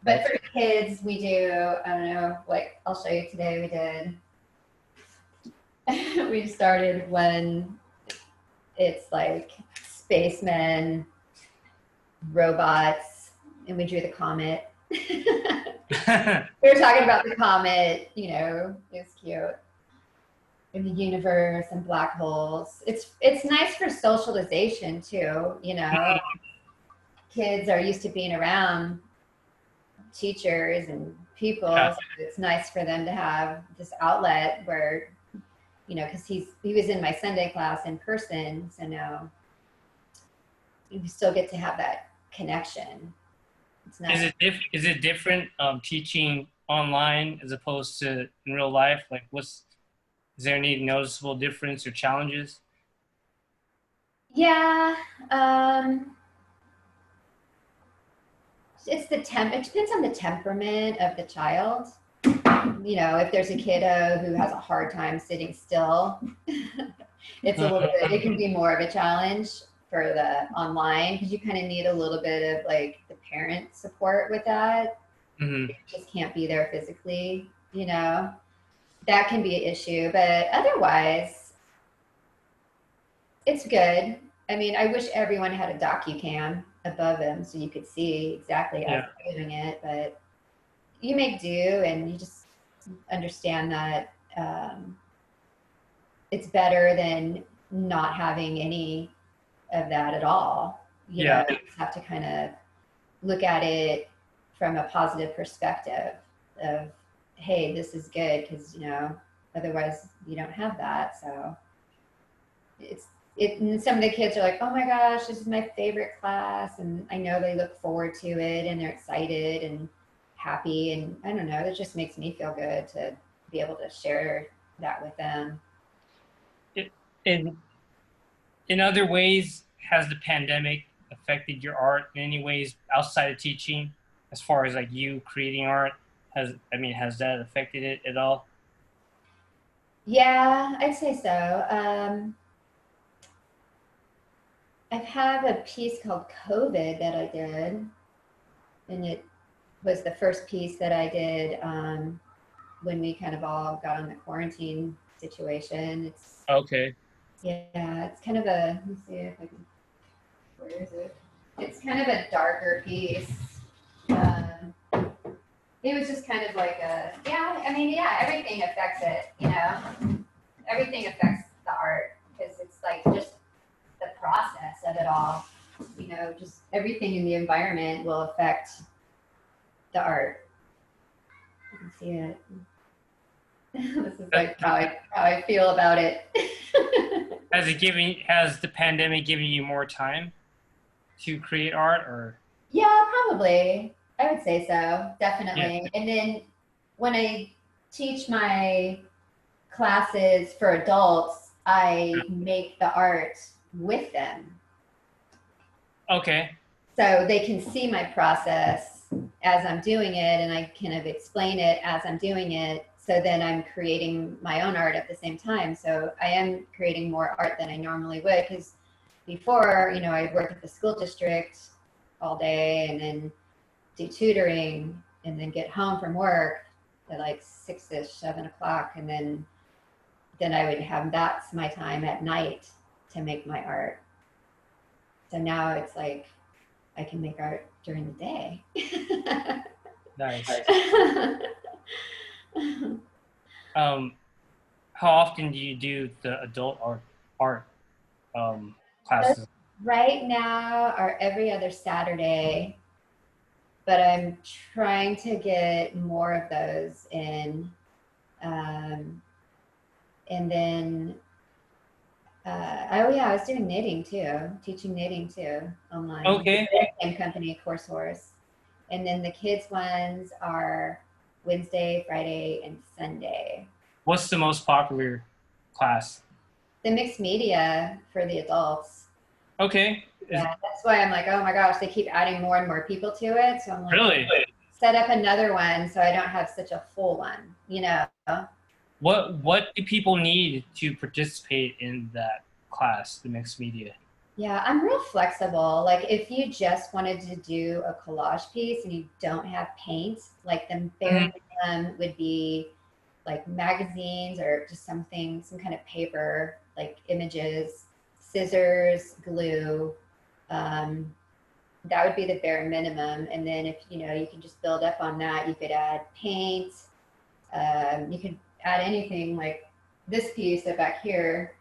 But for the kids, we do, I don't know, like I'll show you today. We started when it's like spacemen, robots, and we drew the comet. We were talking about the comet, you know, it was cute. And the universe and black holes. It's nice for socialization too, you know. Kids are used to being around teachers and people. Yeah. So it's nice for them to have this outlet where, you know, because he was in my Sunday class in person, so now you still get to have that connection. It's nice. Is it different teaching online as opposed to in real life? Like is there any noticeable difference or challenges? Yeah, it depends on the temperament of the child. You know, if there's a kiddo who has a hard time sitting still, it's a little bit, it can be more of a challenge for the online because you kind of need a little bit of like the parent support with that. Mm-hmm. You just can't be there physically, you know. That can be an issue, but otherwise, it's good. I mean, I wish everyone had a docu-cam above them so you could see exactly as they're doing it, but you make do and you just understand that it's better than not having any of that at all. You know, you just have to kind of look at it from a positive perspective of, hey, this is good because, you know, otherwise you don't have that. So and some of the kids are like, oh my gosh, this is my favorite class. And I know they look forward to it and they're excited and happy. And I don't know, it just makes me feel good to be able to share that with them. In other ways, has the pandemic affected your art in any ways outside of teaching, as far as like you creating art? Has that affected it at all? Yeah, I'd say so. I have a piece called COVID that I did, and it was the first piece that I did when we kind of all got on the quarantine situation. It's Okay. yeah, it's kind of a, let me see if I can, where is it? It's kind of a darker piece. It was just kind of like everything affects it, you know? Everything affects the art because it's like just the process of it all, you know, just everything in the environment will affect the art. You can see it. This is like how I feel about it. Has the pandemic given you more time to create art, or? Yeah, probably. I would say so, definitely. Yeah. And then when I teach my classes for adults, I make the art with them. Okay. So they can see my process as I'm doing it, and I kind of explain it as I'm doing it. So then I'm creating my own art at the same time. So I am creating more art than I normally would, because before, you know, I work at the school district all day and then do tutoring and then get home from work at like 6-ish, 7 o'clock. And then I would have, that's my time at night to make my art. So now it's like, I can make art during the day. Nice. How often do you do the adult art classes? right now are every other Saturday, but I'm trying to get more of those in. And then, oh yeah, I was doing knitting too, teaching knitting too online. Okay. Same company, Course Horse. And then the kids ones are Wednesday, Friday, and Sunday. What's the most popular class? The mixed media for the adults. Okay. Yeah, that's why I'm like, oh my gosh, they keep adding more and more people to it. So I'm like, Really? set up another one so I don't have such a full one, you know? What do people need to participate in that class, the mixed media? Yeah, I'm real flexible. Like if you just wanted to do a collage piece and you don't have paint, like the bare minimum would be like magazines or just something, some kind of paper, like images, scissors, glue. That would be the bare minimum. And then if you know, you can just build up on that. You could add paint. You could add anything like this piece that back here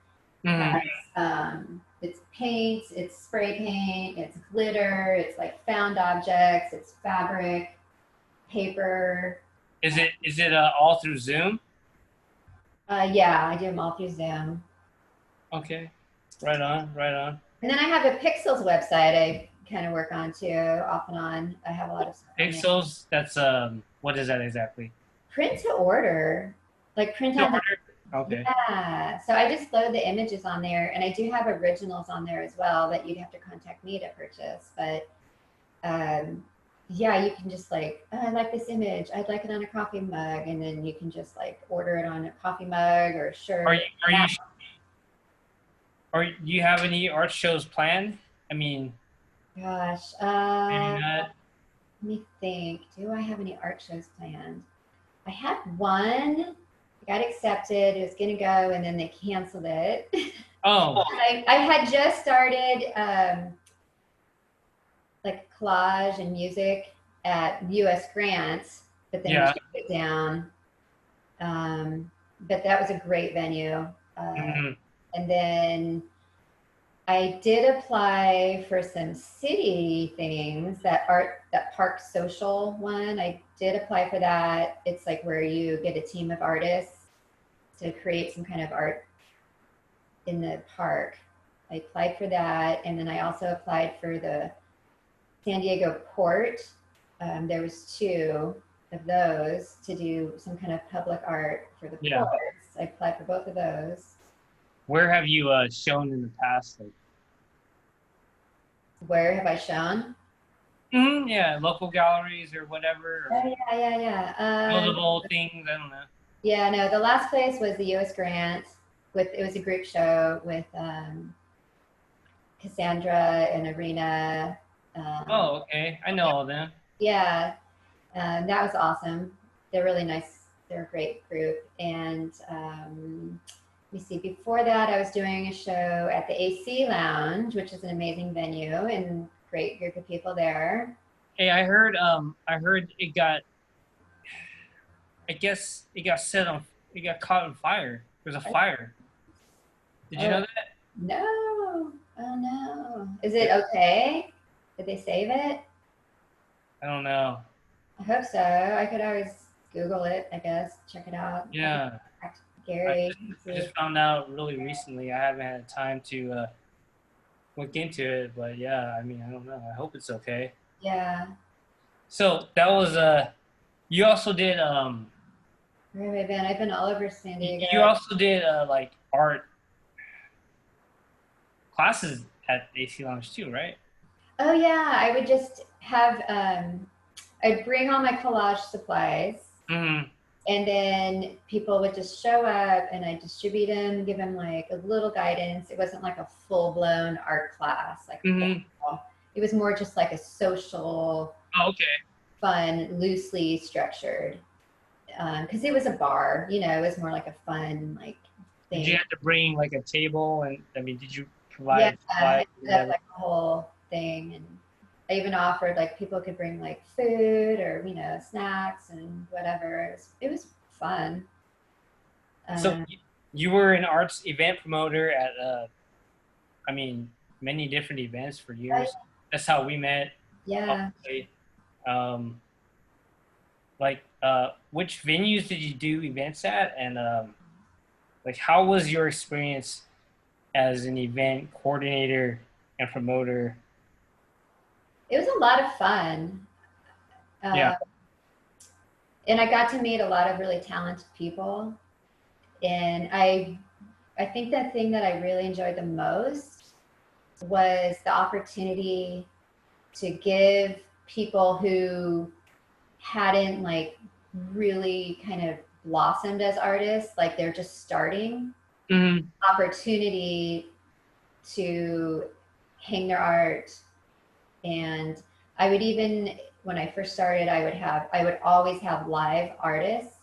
has, it's paint, it's spray paint, it's glitter, it's like found objects, it's fabric, paper. Is it all through Zoom? Yeah, I do them all through Zoom. Okay. Right on, right on. And then I have a Pixels website I kind of work on too, off and on. I have a lot of stuff on there. Pixels, that's what is that exactly? Print to order, like print To on. order? Okay. Yeah, so I just load the images on there, and I do have originals on there as well that you'd have to contact me to purchase. But yeah, you can just like, oh, I like this image, I'd like it on a coffee mug, and then you can just like order it on a coffie mug or a shirt. Or do you have any art shows planned? I mean, Gosh, maybe not. let me think. Do I have any art shows planned? I had one. I got accepted. It was going to go, and then they canceled it. Oh. I had just started like collage and music at U.S. Grants, but then we shut it down. But that was a great venue. And then I did apply for some city things, that park social one. I did apply for that. It's like where you get a team of artists to create some kind of art in the park. I applied for that. And then I also applied for the San Diego Port. There was 2 of those to do some kind of public art for the ports. I applied for both of those. Where have you shown in the past? Like, where have I shown? Yeah, local galleries or whatever. Or yeah. Multiple things, I don't know. Yeah, no, the last place was the U.S. Grant. It was a group show with Cassandra and Arena. Oh, okay. I know all them. Yeah, that was awesome. They're really nice. They're a great group. And let me see, before that, I was doing a show at the AC Lounge, which is an amazing venue and great group of people there. Hey, I heard it got, I guess it got caught on fire. There was a fire. Did you know that? No. Oh no. Is it okay? Did they save it? I don't know. I hope so. I could always Google it, I guess. Check it out. Yeah. Gary. I just found out really recently. I haven't had time to look into it, but yeah, I mean, I don't know. I hope it's okay. Yeah. So that was you also did where have I been? I've been all over San Diego. You also did like art classes at AC Lounge too, right? Oh yeah, I would just have I'd bring all my collage supplies. And then people would just show up and I distribute them, give them like a little guidance. It wasn't like a full-blown art class. Like it was more just like a social, fun, loosely structured. Because it was a bar, you know, it was more like a fun like thing. Did you have to bring like a table? And I mean, did you provide? I did like the whole thing, and I even offered like people could bring like food or snacks and whatever. It was fun. So you were an arts event promoter at many different events for years. That's how we met. Yeah. Obviously. Like, which venues did you do events at, and like, how was your experience as an event coordinator and promoter? It was a lot of fun. Yeah. And I got to meet a lot of really talented people. And I think the thing that I really enjoyed the most was the opportunity to give people who hadn't like really kind of blossomed as artists, like they're just starting, Mm-hmm. opportunity to hang their art. And I would even, when I first started, I would always have live artists.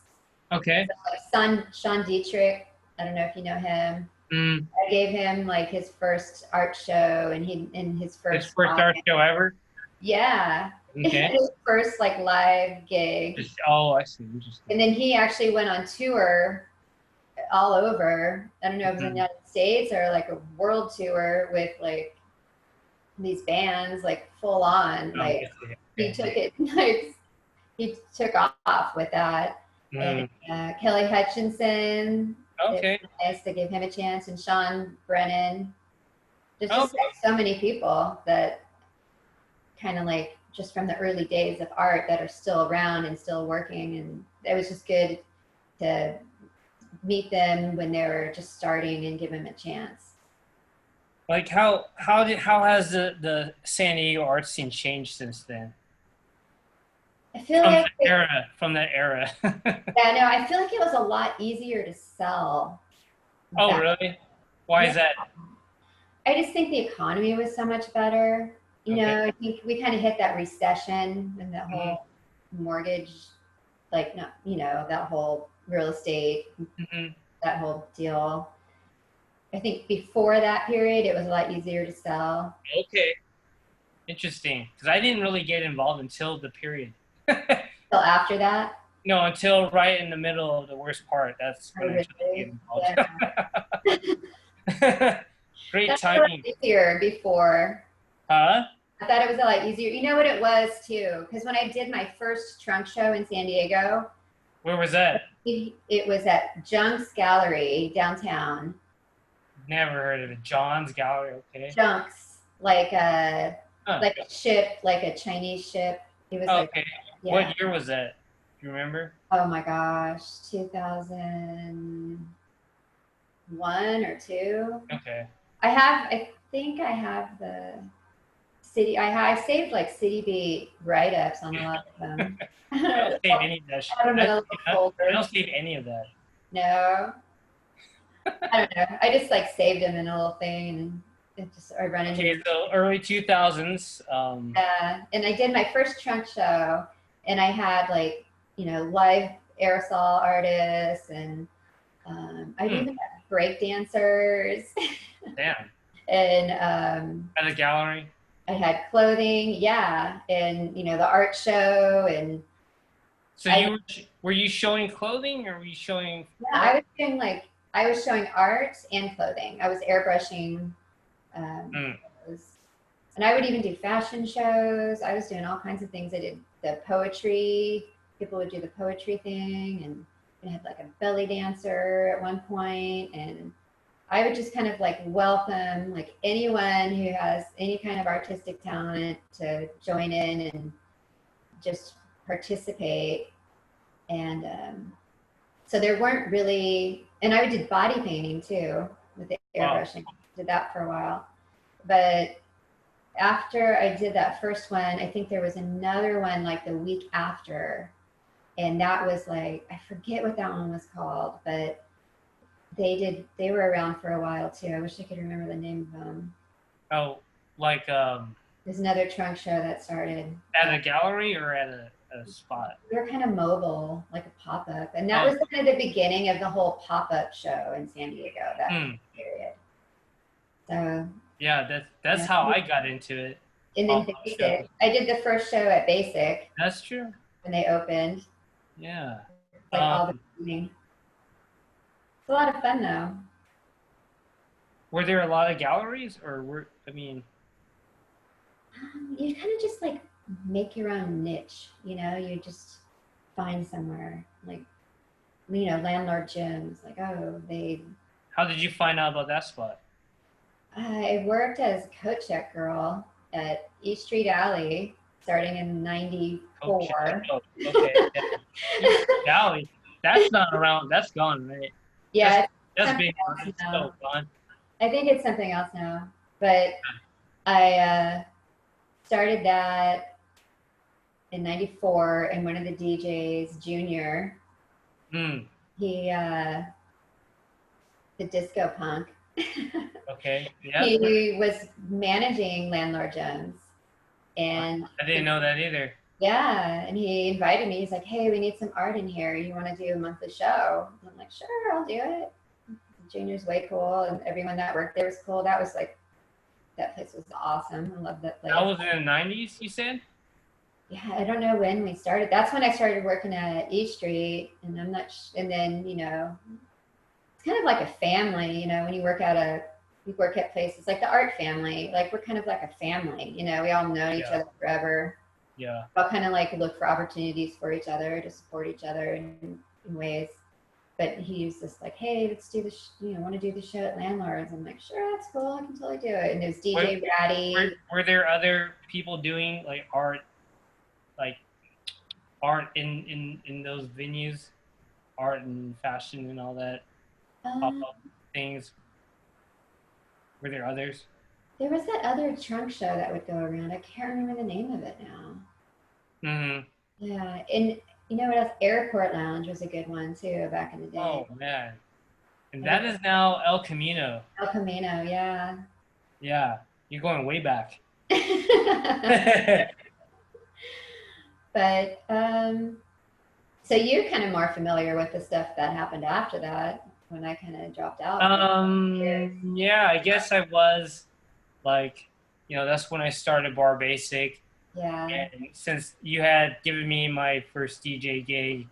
Okay. So like Sean Dietrich, I don't know if you know him. Mm. I gave him like his first art show, and he in his first art show ever. Yeah. Okay. His first like live gig. Oh, I see. Interesting. And then he actually went on tour all over. I don't know if it was in the United States or like a world tour with like these bands, like full on. Like he took it, like he took off with that. And Kelly Hutchinson. Okay. It was nice to give him a chance, and Sean Brennan. There's just like, so many people that kind of like just from the early days of art that are still around and still working, and it was just good to meet them when they were just starting and give them a chance. Like how has the San Diego art scene changed since then? I feel like From that era. Yeah, no, I feel like it was a lot easier to sell. Oh, really? Why is that? I just think the economy was so much better. You know, I think we kind of hit that recession and the whole mortgage, like, no, you know, that whole real estate, that whole deal. I think before that period, it was a lot easier to sell. Okay. Interesting. Because I didn't really get involved until the period. Until after that? No, until right in the middle of the worst part. That's when I get involved. Great timing. Easier before. Huh? I thought it was a lot easier. You know what it was too? Because when I did my first trunk show in San Diego. Where was that? It was at Junk's Gallery downtown. Never heard of it. John's Gallery, okay. Junk's, like a ship, like a Chinese ship. It was okay. What year was that? Do you remember? Oh my gosh, 2001 or 2. Okay. I think I have the city. I saved like City Beat write-ups on a lot of them. I don't save any of that shit. I don't save any of that. No. I don't know. I just like saved them in a little thing, and it just I run into. Okay, so early 2000s. Yeah, and I did my first trunk show, and I had like, you know, live aerosol artists, and I even had break dancers. Damn. And at a gallery. I had clothing, yeah, and you know, the art show, and. So were you showing clothing, or were you showing? Yeah, I was showing art and clothing. I was airbrushing, and I would even do fashion shows. I was doing all kinds of things. I did the poetry. People would do the poetry thing, and I had like a belly dancer at one point, and I would just kind of like welcome like anyone who has any kind of artistic talent to join in and just participate. And so there weren't really, and I did body painting too with the airbrushing. Did that for a while. But after I did that first one, I think there was another one like the week after. And that was like, I forget what that one was called, but they were around for a while too. I wish I could remember the name of them. Oh, like there's another trunk show that started. At a gallery or at a spot? We were kind of mobile, like a pop-up. And that was kind of the beginning of the whole pop-up show in San Diego, that period. So yeah, that's how I got into it. And then Basic. I did the first show at Basic. That's true. When they opened. Yeah. Like all the evening. It's a lot of fun though. Were there a lot of galleries, or You kind of just like make your own niche, you just find somewhere like, landlord gyms, like, oh, how did you find out about that spot? I worked as coat check girl at East Street Alley starting in Oh, '94. oh, okay. Yeah. East Valley. That's not around. That's gone, right? Yeah, it's That's something been else it's now. so gone. I think it's something else now, but I started that in '94, and one of the DJs, Junior, Hmm. he the disco punk. Okay. Yeah. He was managing Landlord Jones, and I didn't know that either. yeah, and he invited me. He's like, "Hey, we need some art in here. You want to do a monthly show?" And I'm like, "Sure, I'll do it." Junior's way cool, and everyone that worked there was cool. That place was awesome. I love that place. That was in the '90s, you said? Yeah, I don't know when we started. That's when I started working at E Street, and I'm not. And then it's kind of like a family. When you work at places like the art family. Like we're kind of like a family. We all know each other forever. Yeah. We all kind of like look for opportunities for each other to support each other in ways. But he was just like, "Hey, let's do this. Want to do the show at Landlords?" I'm like, "Sure, that's cool. I can totally do it." And there's DJ Ratty. Were there other people doing like art in those venues, art and fashion and all that pop-up things? Were there others? There was that other trunk show that would go around. I can't remember the name of it now. Mm-hmm. Yeah, and you know what else? Airport Lounge was a good one too back in the day. Oh man, and that is now El Camino. El Camino, yeah. Yeah, you're going way back. But so you're kind of more familiar with the stuff that happened after that when I kind of dropped out. Yeah, I guess I was like, that's when I started Bar Basic. Yeah. And since you had given me my first DJ gig,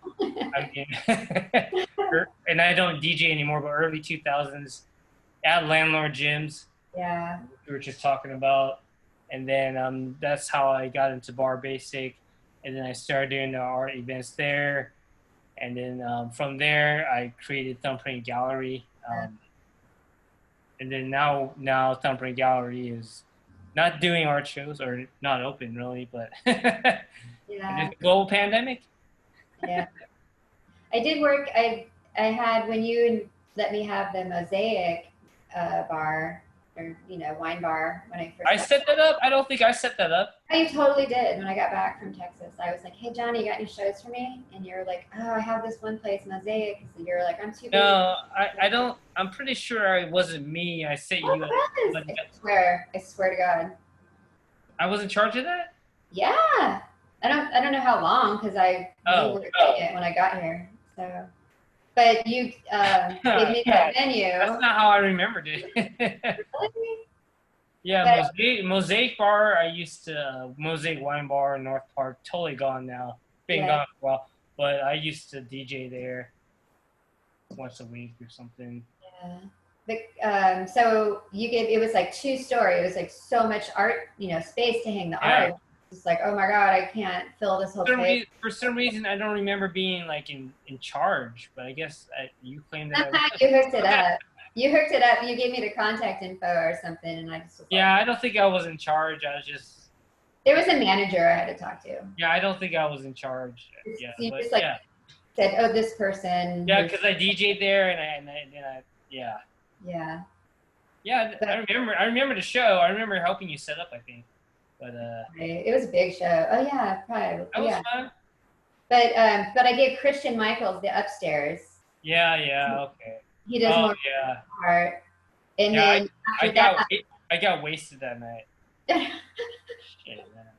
and I don't DJ anymore, but early 2000s at Landlord Gyms. Yeah. We were just talking about, and then that's how I got into Bar Basic, and then I started doing the art events there, and then from there I created Thumbprint Gallery, and then now Thumbprint Gallery is not doing art shows or not open really, but Yeah. the global pandemic. Yeah. I did work. I had, when you let me have the Mosaic bar, or wine bar, when I first. I set that up. I don't think I set that up. Oh, you totally did. When I got back from Texas, I was like, "Hey, Johnny, you got any shows for me?" And you're like, "Oh, I have this one place, Mosaic." So you're like, "I'm too busy." No, I don't. I'm pretty sure it wasn't me. I set you up. I swear to God. I was in charge of that? Yeah. I don't know how long, because I worked it when I got here. So, but you gave me that venue. That's not how I remembered it. Really? Yeah, Mosaic Bar. I used to Mosaic Wine Bar in North Park. Totally gone now. Been gone for a while. But I used to DJ there once a week or something. Yeah. But, so it was like 2-story. It was like so much art, space to hang the art. It's like, oh my God, I can't fill this whole space. For some reason, I don't remember being like in charge, but I guess you claimed that. You hooked it up. You hooked it up. You gave me the contact info or something, and I just was I don't think I was in charge. I was just. There was a manager I had to talk to. Yeah, I don't think I was in charge. You just said, "Oh, this person." Yeah, because I DJ'd there, and I. Yeah. Yeah, I remember the show. I remember helping you set up, I think. But it was a big show. Oh yeah, probably. That was fun. But I gave Christian Michaels the upstairs. Yeah, okay. He does more art. And then I got wasted that night. Shit, man.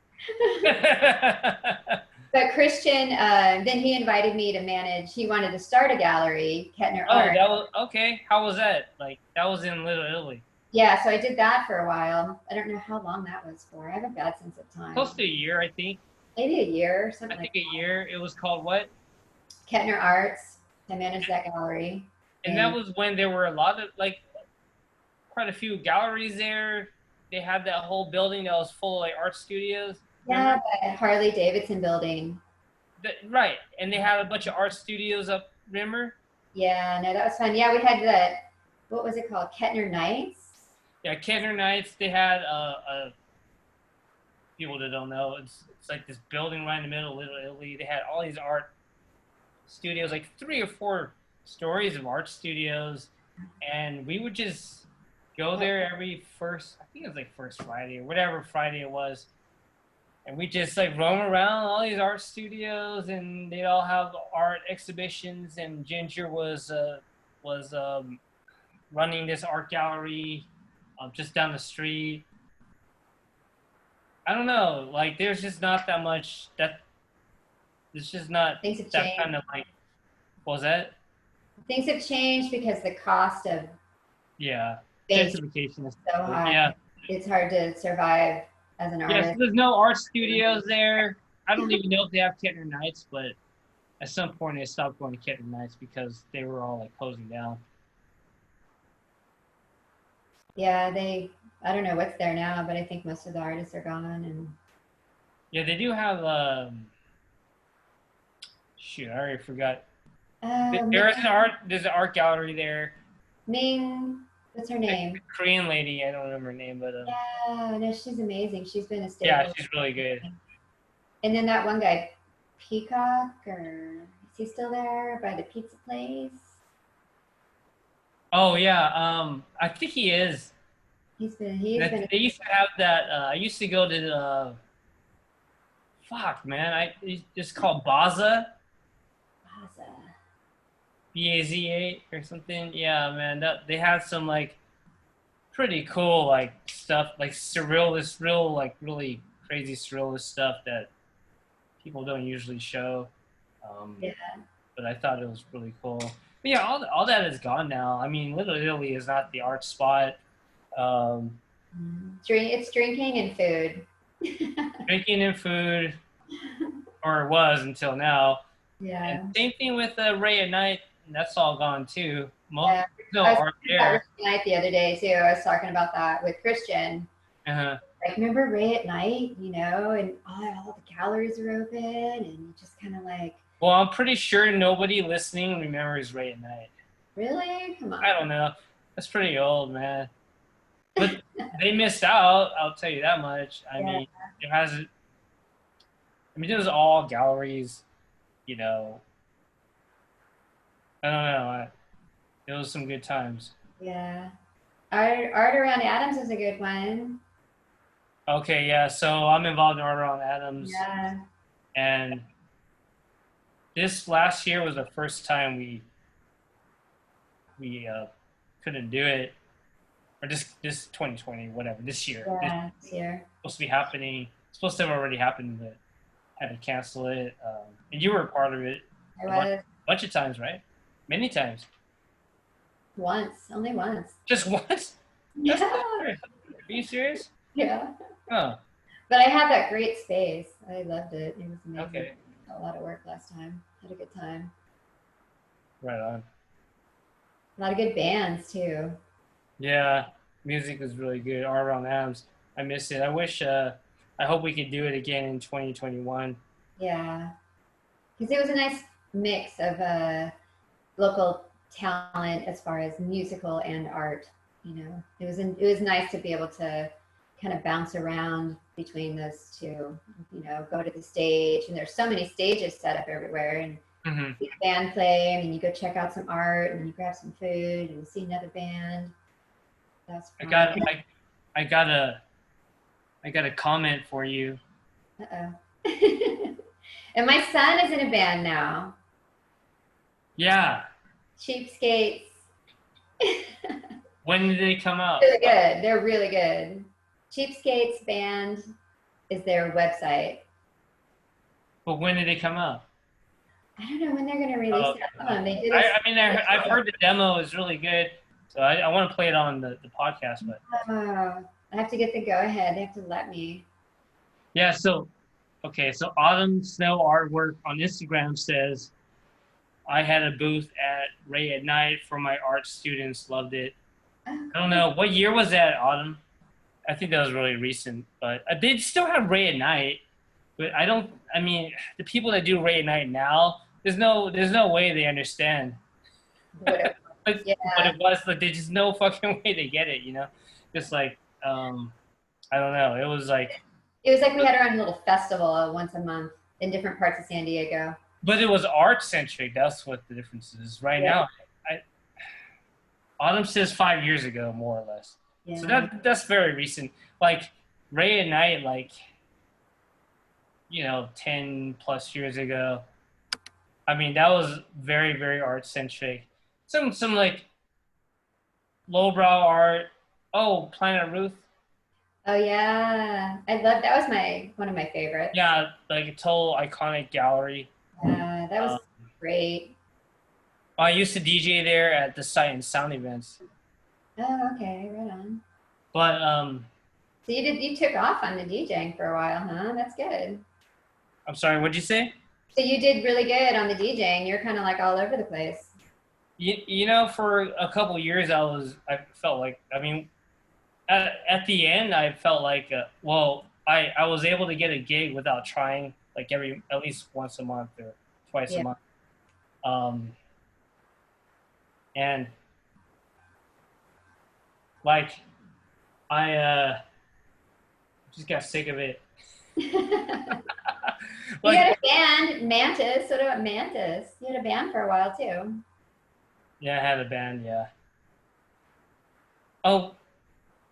But Christian, then he invited me to manage. He wanted to start a gallery, Kettner Art. That was okay. How was that? Like that was in Little Italy. Yeah, so I did that for a while. I don't know how long that was for. I have a bad sense of time. Close to a year, I think. Maybe a year or something. I think a year. It was called what? Kettner Arts. I managed that gallery. And that was when there were a lot of quite a few galleries there. They had that whole building that was full of like art studios. Yeah, the Harley Davidson building. Right, and they had a bunch of art studios up. Remember? Yeah, no, that was fun. Yeah, we had what was it called? Kettner Nights. Yeah, Kettner Nights. They had people that don't know, it's like this building right in the middle of Little Italy. They had all these art studios, like 3 or 4 stories of art studios, and we would just go there every first, I think it was like first Friday or whatever Friday it was, and we just like roam around all these art studios, and they all have art exhibitions. And Ginger was running this art gallery just down the street. I don't know, like there's just not that much that. It's just not Things have that changed. kind of like. What was that? Things have changed because the cost of Yeah, things gentrification is so high. yeah. It's hard to survive as an Yeah, artist. so there's no art studios there. I don't even know if they have Kettner Nights, but at some point they stopped going to Kettner Nights because they were all like closing down. Yeah, I don't know what's there now, but I think most of the artists are gone. And Yeah, they do have. Shoot, I already forgot. There's an art gallery there. Ming, what's her name? The Korean lady, I don't remember her name, but Yeah, no, she's amazing. She's been a staple. yeah, she's really good. And then that one guy, Peacock, or is he still there by the pizza place? Oh yeah, I think he is. He's been. They used to have that. I used to go to. Fuck, man! It's called Baza. Baza. BAZA or something. Yeah, man. They had some like pretty cool like stuff, like surrealist, really crazy surrealist stuff that people don't usually show. Yeah. But I thought it was really cool. But yeah, all that is gone now. I mean, Little Italy is not the art spot. It's drinking and food. Drinking and food, or it was until now. Yeah. And same thing with Ray at Night. That's all gone too. Yeah. No I was art talking about there. Ray at Night the other day too. I was talking about that with Christian. Uh-huh. Like, remember Ray at Night, and all the galleries are open, and you just kind of like. Well, I'm pretty sure nobody listening remembers Ray at Night. Really? Come on. I don't know. That's pretty old, man. But they missed out. I'll tell you that much. I mean, it hasn't. I mean, it was all galleries. I don't know. It was some good times. Yeah. Art Around Adams is a good one. Okay, yeah. So I'm involved in Art Around Adams. Yeah. And this last year was the first time we couldn't do it. Or this 2020, whatever, this year. Yeah, this year. Supposed to be happening. It's supposed to have already happened, but had to cancel it. And you were a part of it. I was. A bunch of times, right? Many times. Only once. Just once? Yeah. Are you serious? Yeah. Oh, But I had that great space. I loved it. It was amazing. okay. A lot of work last time. Had a good time. Right on. A lot of good bands too. Yeah, music was really good. All around Adams. I miss it. I hope we could do it again in 2021. Yeah. Because it was a nice mix of local talent as far as musical and art. It was nice to be able to kind of bounce around between those two. Go to the stage, and there's so many stages set up everywhere, and Mm-hmm. see a band play, and then you go check out some art, and you grab some food, and see another band. That's fun. I got a comment for you. Uh-oh. And my son is in a band now. Yeah. Cheapskates. When did they come out? Really good. They're really good. Cheapskates Band is their website. But when did they come out? I don't know when they're going to release that album. They did. I've heard the demo is really good, so I want to play it on the podcast. But I have to get the go ahead. They have to let me. yeah, so Autumn Snow Artwork on Instagram says, I had a booth at Ray at Night for my art students, loved it. Oh, I don't know. What year was that, Autumn? I think that was really recent, but they still have Ray at Night. But I mean, the people that do Ray at Night now, there's no way they understand. whatever. But Yeah. it was like there's just no fucking way they get it, you know? Just like I don't know. It was like, It was like we had our own little festival once a month in different parts of San Diego. but it was art centric. That's what the difference is. Right Yeah. now, Autumn says 5 years ago, more or less. Yeah. So that's very recent. Like Ray at Night, like 10+ years ago. I mean, that was very, very art centric. Some like lowbrow art. Oh, Planet Ruth. Oh yeah, I love that. Was one of my favorites. Yeah, like a total iconic gallery. That was great. I used to DJ there at the Sight and Sound events. Oh, okay, right on. But So you took off on the DJing for a while, huh? That's good. I'm sorry, what'd you say? So you did really good on the DJing. You're kind of like all over the place. For a couple years, I felt like, I mean, at the end, I felt like, I was able to get a gig without trying, like at least once a month or twice a month. And like, I just got sick of it. You had a band, Mantis. What about Mantis? You had a band for a while too. Yeah, I had a band, yeah. Oh,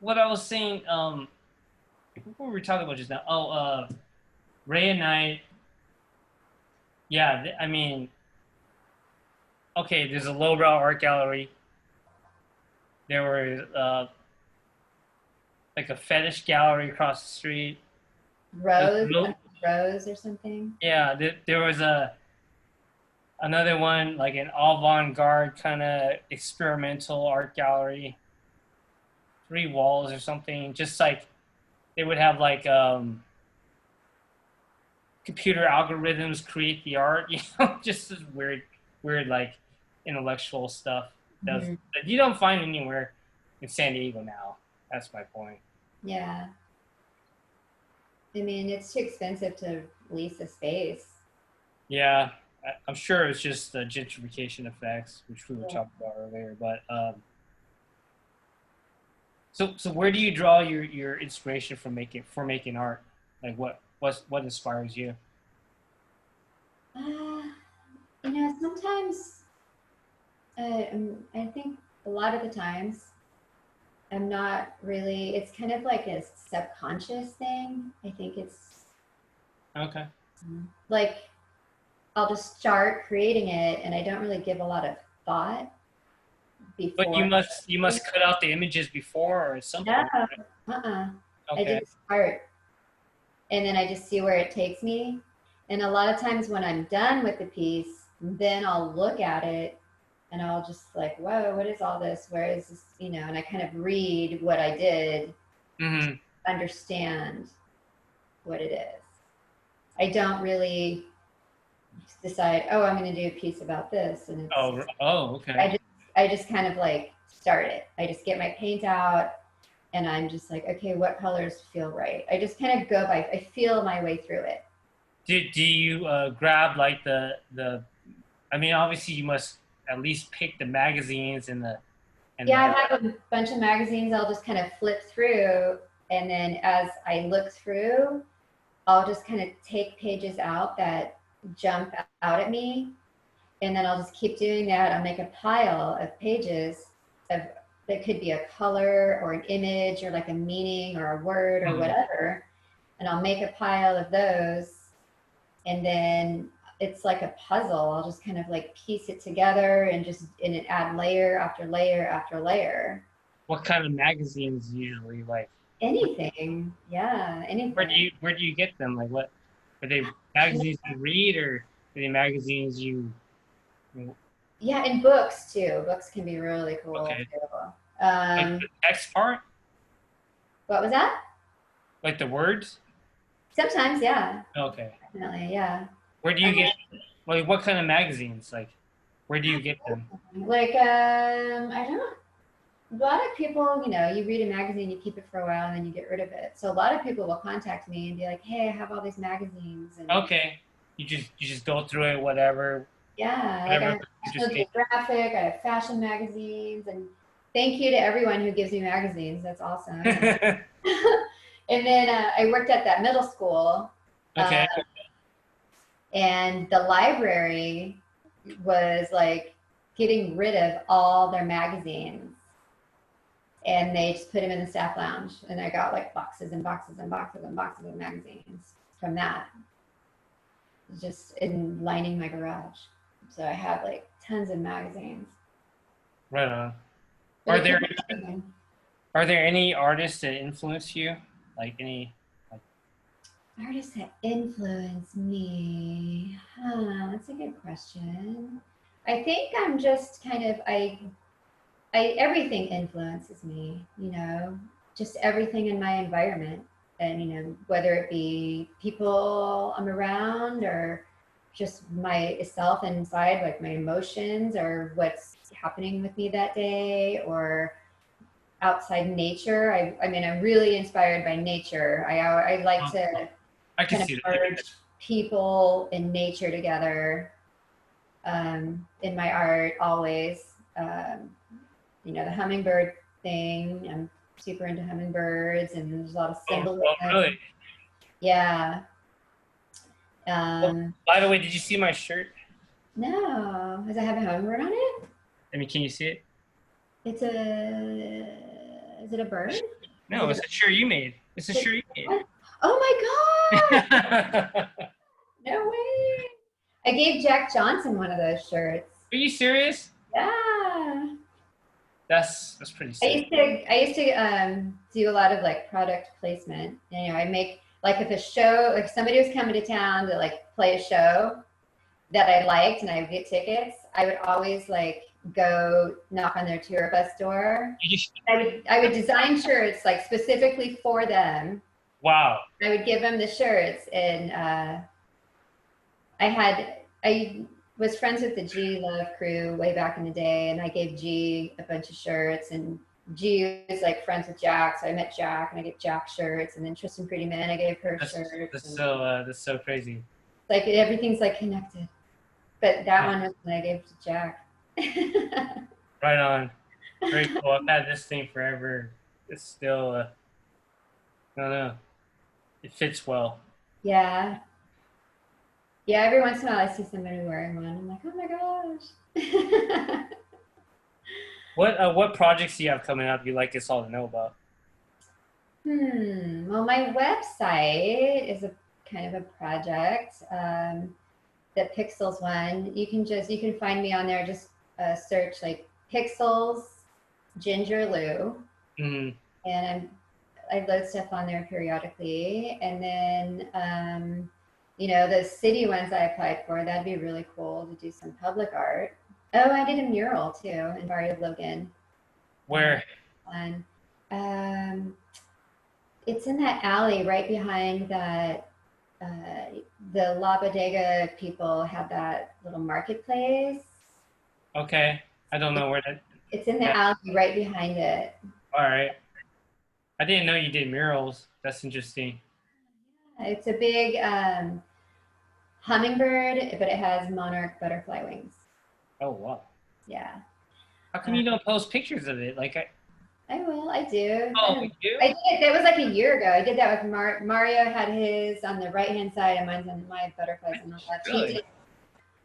what I was saying, what were we talking about just now? Oh, Ray and Night. Yeah, I mean, okay, there's a lowbrow art gallery. There was like a fetish gallery across the street. Rose or something. Yeah, there was another one, like an avant-garde kind of experimental art gallery. 3 walls or something. Just like they would have like computer algorithms create the art, just this weird like intellectual stuff that you don't find anywhere in San Diego now. That's my point. Yeah. I mean, it's too expensive to lease a space. Yeah, I'm sure it's just the gentrification effects, which we were talking about earlier. But so where do you draw your inspiration for making art? Like what inspires you? Sometimes I think a lot of the times I'm not really. It's kind of like a subconscious thing. I think it's Okay. like I'll just start creating it, and I don't really give a lot of thought before. But you must cut out the images before or something. No, Okay. I just start, and then I just see where it takes me. And a lot of times when I'm done with the piece, then I'll look at it, and I'll just like, whoa, what is all this? Where is this? And I kind of read what I did, to understand what it is. I don't really decide, I'm going to do a piece about this, and it's, okay. I just kind of like start it. I just get my paint out, and I'm just like, okay, what colors feel right? I just kind of go by. I feel my way through it. Do you grab like the? I mean, obviously you must at least pick the magazines and the. I have a bunch of magazines. I'll just kind of flip through, and then as I look through, I'll just kind of take pages out that jump out at me, and then I'll just keep doing that. I'll make a pile of pages that could be a color or an image or like a meaning or a word or whatever, and I'll make a pile of those, and then it's like a puzzle. I'll just kind of like piece it together and add layer after layer after layer. What kind of magazines usually like? Anything, yeah, anything. Where do you get them? Like, what are they? Magazines you read, or are they magazines you? Yeah, and books too. Books can be really cool. Okay. Too. Like the text part? What was that? Like the words? Sometimes, yeah. Okay. Definitely, yeah. Where do you get? Like, what kind of magazines? Like, where do you get them? Like, I don't a lot of people, you read a magazine, you keep it for a while, and then you get rid of it. So a lot of people will contact me and be like, "Hey, I have all these magazines." And Okay. You just go through it, whatever. yeah, like I have National Geographic, I have fashion magazines, and thank you to everyone who gives me magazines. That's awesome. And then I worked at that middle school. Okay. And the library was like getting rid of all their magazines. And they just put them in the staff lounge. And I got like boxes and boxes and boxes and boxes of magazines from that. Just in lining my garage. So I have like tons of magazines. Right on. But Are there any artists that influence you? Like any artists that influence me? That's a good question. I think I'm just kind of everything influences me, just everything in my environment. And, whether it be people I'm around or just myself inside, like my emotions or what's happening with me that day, or outside nature. I mean, I'm really inspired by nature. I like to I can see that. merge people and nature together in my art always. The hummingbird thing. I'm super into hummingbirds, and there's a lot of symbolism. Oh, really? Yeah. By the way, did you see my shirt? No. Does it have a hummingbird on it? I mean, can you see it? Is it a bird? No, it's a shirt you made. It's a shirt you made. Oh my God! No way! I gave Jack Johnson one of those shirts. Are you serious? Yeah. That's pretty sick. I used to do a lot of like product placement. I make like if a show, like somebody was coming to town to like play a show that I liked and I would get tickets, I would always like go knock on their tour bus door. I would design shirts like specifically for them. Wow. I would give them the shirts, and I was friends with the G Love crew way back in the day, and I gave G a bunch of shirts, and G was like friends with Jack, so I met Jack and I gave Jack shirts, and then Tristan Pretty Man, I gave her shirts. That's so crazy. Like everything's like connected, but that one was when I gave to Jack. Right on. Very cool. I've had this thing forever. It's still, I don't know. It fits well. Yeah. Yeah, every once in a while I see somebody wearing one. I'm like, oh my gosh. What projects do you have coming up you'd like us all to know about? Well, my website is a kind of a project. The Pixels one. You can find me on there. Just search like Pixels Ginger Lou. Mm-hmm. And I load stuff on there periodically. And then the city ones I applied for, that'd be really cool to do some public art. Oh, I did a mural too in Barrio Logan. Where? It's in that alley right behind that. The La Bodega people have that little marketplace. Okay, I don't know where that. It's in the alley right behind it. All right. I didn't know you did murals. That's interesting. It's a big hummingbird, but it has monarch butterfly wings. Oh, wow. Yeah. How come you don't post pictures of it? Like I will. I do. Oh, you do? I did. That was like a year ago. I did that with Mario. Had his on the right-hand side, and mine's on my butterflies on the left. Really? He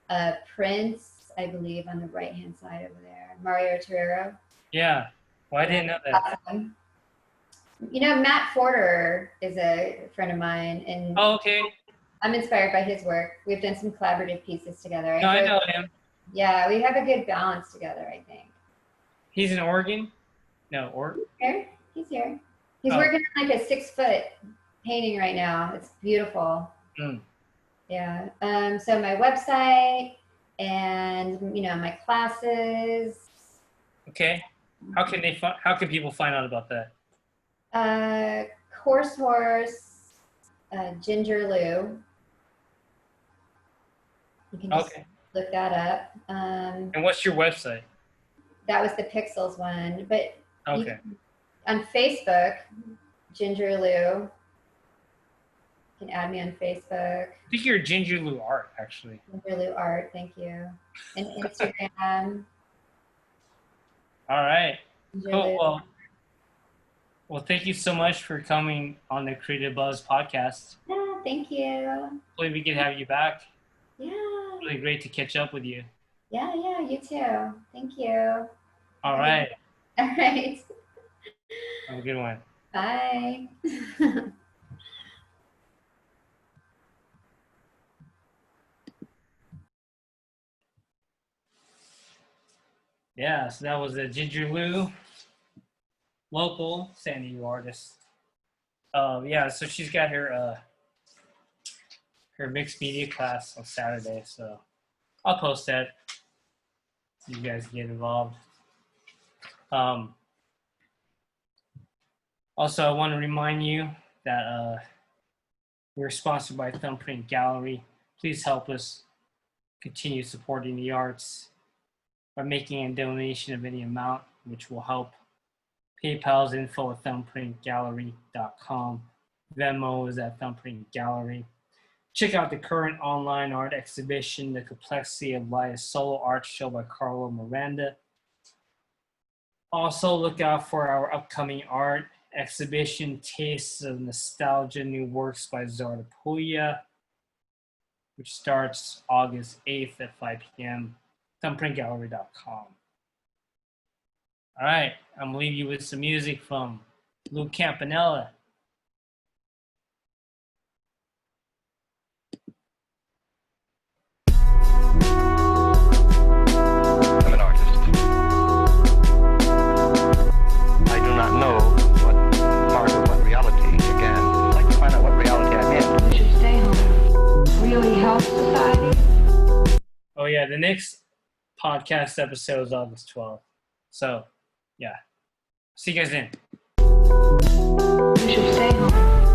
did Prince, I believe, on the right-hand side over there. Mario Torero. Yeah. Well, I didn't know that. Awesome. Matt Forder is a friend of mine, and Oh, okay. I'm inspired by his work. We've done some collaborative pieces together. I know him. Yeah, we have a good balance together, I think. He's in Oregon? No, Oregon? He's here. He's working on like a 6-foot painting right now. It's beautiful. Mm. Yeah. So my website and my classes. Okay. How can people find out about that? Course Horse, Ginger Lou. You can just look that up. And what's your website? That was the Pixels one, but Okay. On Facebook, Ginger Lou. You can add me on Facebook. I think you're Ginger Lou Art, actually. Ginger Lou Art, thank you. And Instagram. All right. Ginger Cool. Lou. Well, thank you so much for coming on the Creative Buzz podcast. Yeah, thank you. Hopefully we can have you back. Yeah. Really great to catch up with you. Yeah, you too. Thank you. All right. All right. Have a good one. Bye. Yeah, so that was a Ginger Lou, local San Diego artist. Yeah, so she's got her mixed media class on Saturday, so I'll post that so you guys get involved. Also, I want to remind you that we're sponsored by Thumbprint Gallery. Please help us continue supporting the arts by making a donation of any amount, which will help. PayPal's info at thumbprintgallery.com. Venmo is at Thumbprint Gallery. Check out the current online art exhibition, The Complexity of Life, solo art show by Carlo Miranda. Also, look out for our upcoming art exhibition, Tastes of Nostalgia, New Works by Zarda Puya, which starts August 8th at 5 p.m. thumbprintgallery.com. All right, I'm going to leave you with some music from Lou Campanella. I'm an artist. I do not know what part of what reality, again. I'd like to find out what reality I'm in. You should stay home. Really help society. Oh, yeah, the next podcast episode is August 12th. So, yeah. See you guys then. You should stay home.